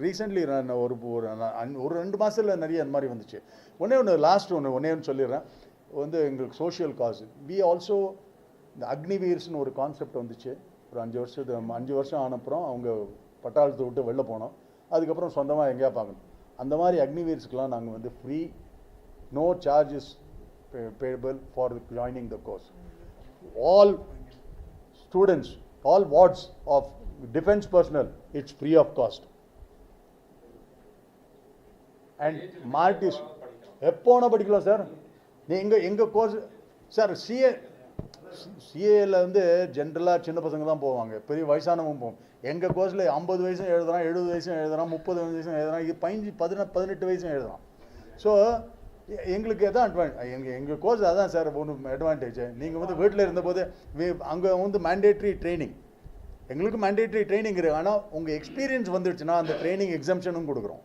ரீசெண்ட்லி ஒரு 2 மாதத்தில் நிறைய அந்த மாதிரி வந்துச்சு. ஒன்றே ஒன்று சொல்லிடுறேன். வந்து எங்களுக்கு சோஷியல் காஸ் வி ஆல்சோ இந்த அக்னிவீர்ஸ்னு ஒரு கான்செப்ட் வந்துச்சு. ஒரு 5 வருஷம் ஆனப்புறம் அவங்க பட்டாளத்தை விட்டு வெளில போனோம். அதுக்கப்புறம் சொந்தமாக எங்கேயா பார்க்கணும். அந்த மாதிரி அக்னிவீர்ஸ்க்கெலாம் நாங்கள் வந்து free, no charges payable for joining the course. All students, all wards of defence personnel, it's free of cost. And martyrs எப்போனா படிக்கலாம் சார். எங்கள் கோர்ஸ் சார் சிஏல வந்து ஜென்ரலாக சின்ன பசங்க தான் போவாங்க, பெரிய வயசானவங்க போவோம். எங்கள் கோர்ஸில் 50 வயசும் எழுதுறான், 70 வயசும் எழுதுறான், 30 வயசும் எழுதுறான், 18 வயசும் எழுதுறான். ஸோ எங்களுக்கு எதான் எங்கள் கோர்ஸ் அதான் சார் ஒன்று அட்வான்டேஜ். நீங்கள் வந்து வீட்டில் இருந்தபோது அங்கே வந்து மேண்டேட்ரி ட்ரைனிங், எங்களுக்கு மேண்டேட்ரி ட்ரைனிங் இருக்குது. ஆனால் உங்கள் எக்ஸ்பீரியன்ஸ் வந்துடுச்சுன்னா அந்த ட்ரைனிங் எக்ஸம்ஷனும் கொடுக்குறோம்.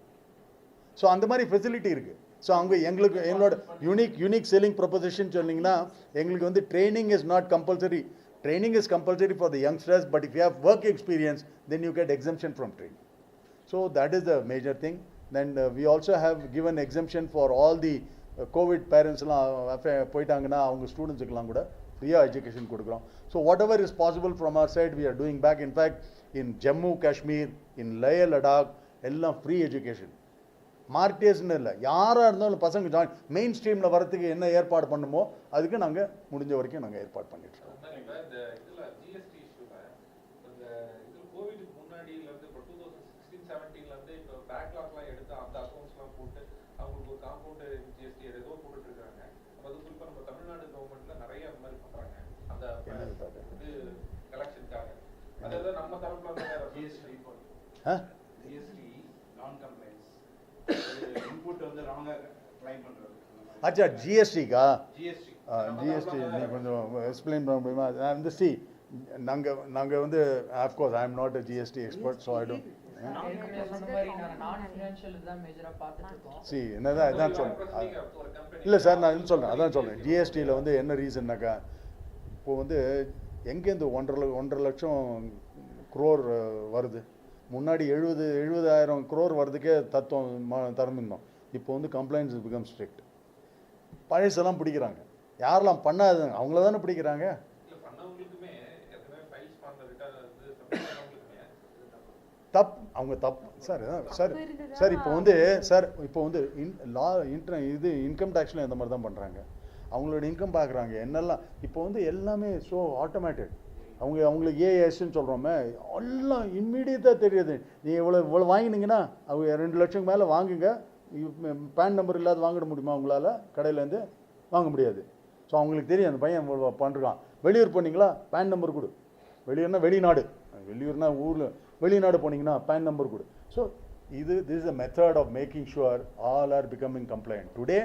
ஸோ அந்த மாதிரி ஃபெசிலிட்டி இருக்குது. ஸோ அங்கே எங்களோட யூனிக் செல்லிங் ப்ரொபோசிஷன் சொன்னீங்கன்னா எங்களுக்கு வந்து training is not compulsory. Training is compulsory for the youngsters, but if you have work experience, then you get exemption from training. So that is the major thing. Then we also have given exemption for all the COVID parents போயிட்டாங்கன்னா அவங்க ஸ்டூடெண்ட்ஸுக்கெல்லாம் கூட ஃப்ரீயாக எஜுகேஷன் கொடுக்குறோம். So whatever is possible from our side we are doing back. In fact in Jammu Kashmir, in Leh Ladakh எல்லாம் ஃப்ரீ எஜுகேஷன். மார்டிஎஸ்ன்னு இல்லை, யாராக இருந்தாலும் பசங்க ஜாயின் மெயின் ஸ்ட்ரீமில் வரத்துக்கு என்ன ஏற்பாடு பண்ணுமோ அதுக்கு நாங்கள் முடிஞ்ச வரைக்கும் நாங்கள் ஏற்பாடு பண்ணிட்டுருக்கோம். இப்ப இந்த இதுல ஜிஎஸ்டி இஷ்யூல இந்த இது கோவிடுக்கு முன்னாடியில இருந்து இப்போ 2016-17ல இருந்து இப்போ பேக்லாக்லாம் எடுத்து அந்த அக்கௌண்ட்ஸ்லாம் போட்டு அவங்களுக்கு ஒரு காம்பவுண்ட் ஜிஎஸ்டி ஏதோ போட்டுட்டு இருக்காங்க. அது குறிப்பா நம்ம தமிழ்நாடு கவர்மெண்ட்ல நிறைய அந்த மாதிரி பண்றாங்க அந்த இது கலெக்ஷனுக்காக. அதாவது நம்ம தரப்புல இருந்து ஜிஎஸ்டி ஜிஎஸ்டி நான் கம்ப்ளைண்ட்ஸ் இன்புட் வந்து ராங்கா கிளைம் பண்றது. அச்சா ஜிஎஸ்டிக்கா? ஜிஎஸ்டி ஜிஎஸ்டி நீ கொஞ்சம் எக்ஸ்பிளைன் பண்ண முடியுமா? நான் வந்து நாங்கள் வந்து of course I am not a GST expert, so I don't என்னதான் இதான் சொல்கிறேன். இல்லை சார், நான் என்ன சொல்கிறேன் அதான் சொல்கிறேன். ஜிஎஸ்டியில் வந்து என்ன ரீசன்னாக்கா, இப்போ வந்து எங்கேருந்து 1.5 லட்சம் crore வருது. முன்னாடி 70,000 crore வரதுக்கே தத்துவம் திறந்துருந்தோம். இப்போ வந்து கம்ப்ளைண்ட்ஸ் பிகம் ஸ்ட்ரிக்ட். பழசெல்லாம் பிடிக்கிறாங்க, யாரெல்லாம் பண்ணாது அவங்கள தானே பிடிக்கிறாங்க. அவங்க தப்பு சார். சார் இப்போ வந்து இன்கம் டேக்ஸில் இந்த மாதிரி தான் பண்ணுறாங்க. அவங்களோட இன்கம் பார்க்குறாங்க என்னெல்லாம். இப்போ வந்து எல்லாமே ஸோ ஆட்டோமேட்டிக். அவங்களுக்கு ஏஎஸ்ன்னு சொல்கிறோமே, எல்லாம் இம்மிடியட்டாக தெரியுது. நீ இவ்வளோ வாங்கினீங்கன்னா அவங்க 2 லட்சம் மேலே வாங்குங்க, பேன் நம்பர் இல்லாத வாங்கிட முடியுமா உங்களால்? கடையிலேருந்து வாங்க முடியாது. ஸோ அவங்களுக்கு தெரியும் அந்த பையன் பண்ணுறான். வெளியூர் போனீங்களா பேன் நம்பர் கொடு. வெளியூர்னா வெளிநாடு, வெளியூர்னா ஊரில் வெளிநாடு போனீங்கன்னா பேன் நம்பர் கொடு. So this is a method of making sure all are becoming compliant. Today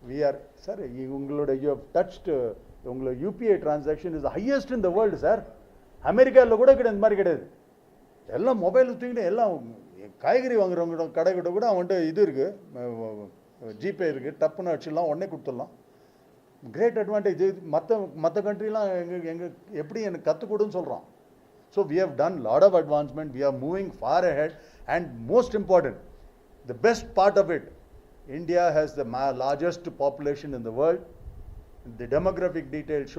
we are, sir உங்களோட you have touched உங்களோட UPI transaction is highest in the world sir. அமெரிக்காவில் கூட கிடையாது, இந்த மாதிரி கிடையாது. எல்லாம் மொபைல் தூக்கிட்டு எல்லாம் காய்கறி வாங்குறவங்க கடைக்கிட்ட கூட அவன்கிட்ட இது இருக்குது, ஜிபே இருக்குது, டப்புன்னு அடிச்சிடலாம், உடனே கொடுத்துடலாம். Great advantage. மற்ற கண்ட்ரிலாம் எங்கள் எப்படி எனக்கு கற்றுக் கொடுன்னு சொல்கிறான். So we have done lot of advancement, we are moving far ahead, and most important, the best part of it, India has the largest population in the world. The demographic details show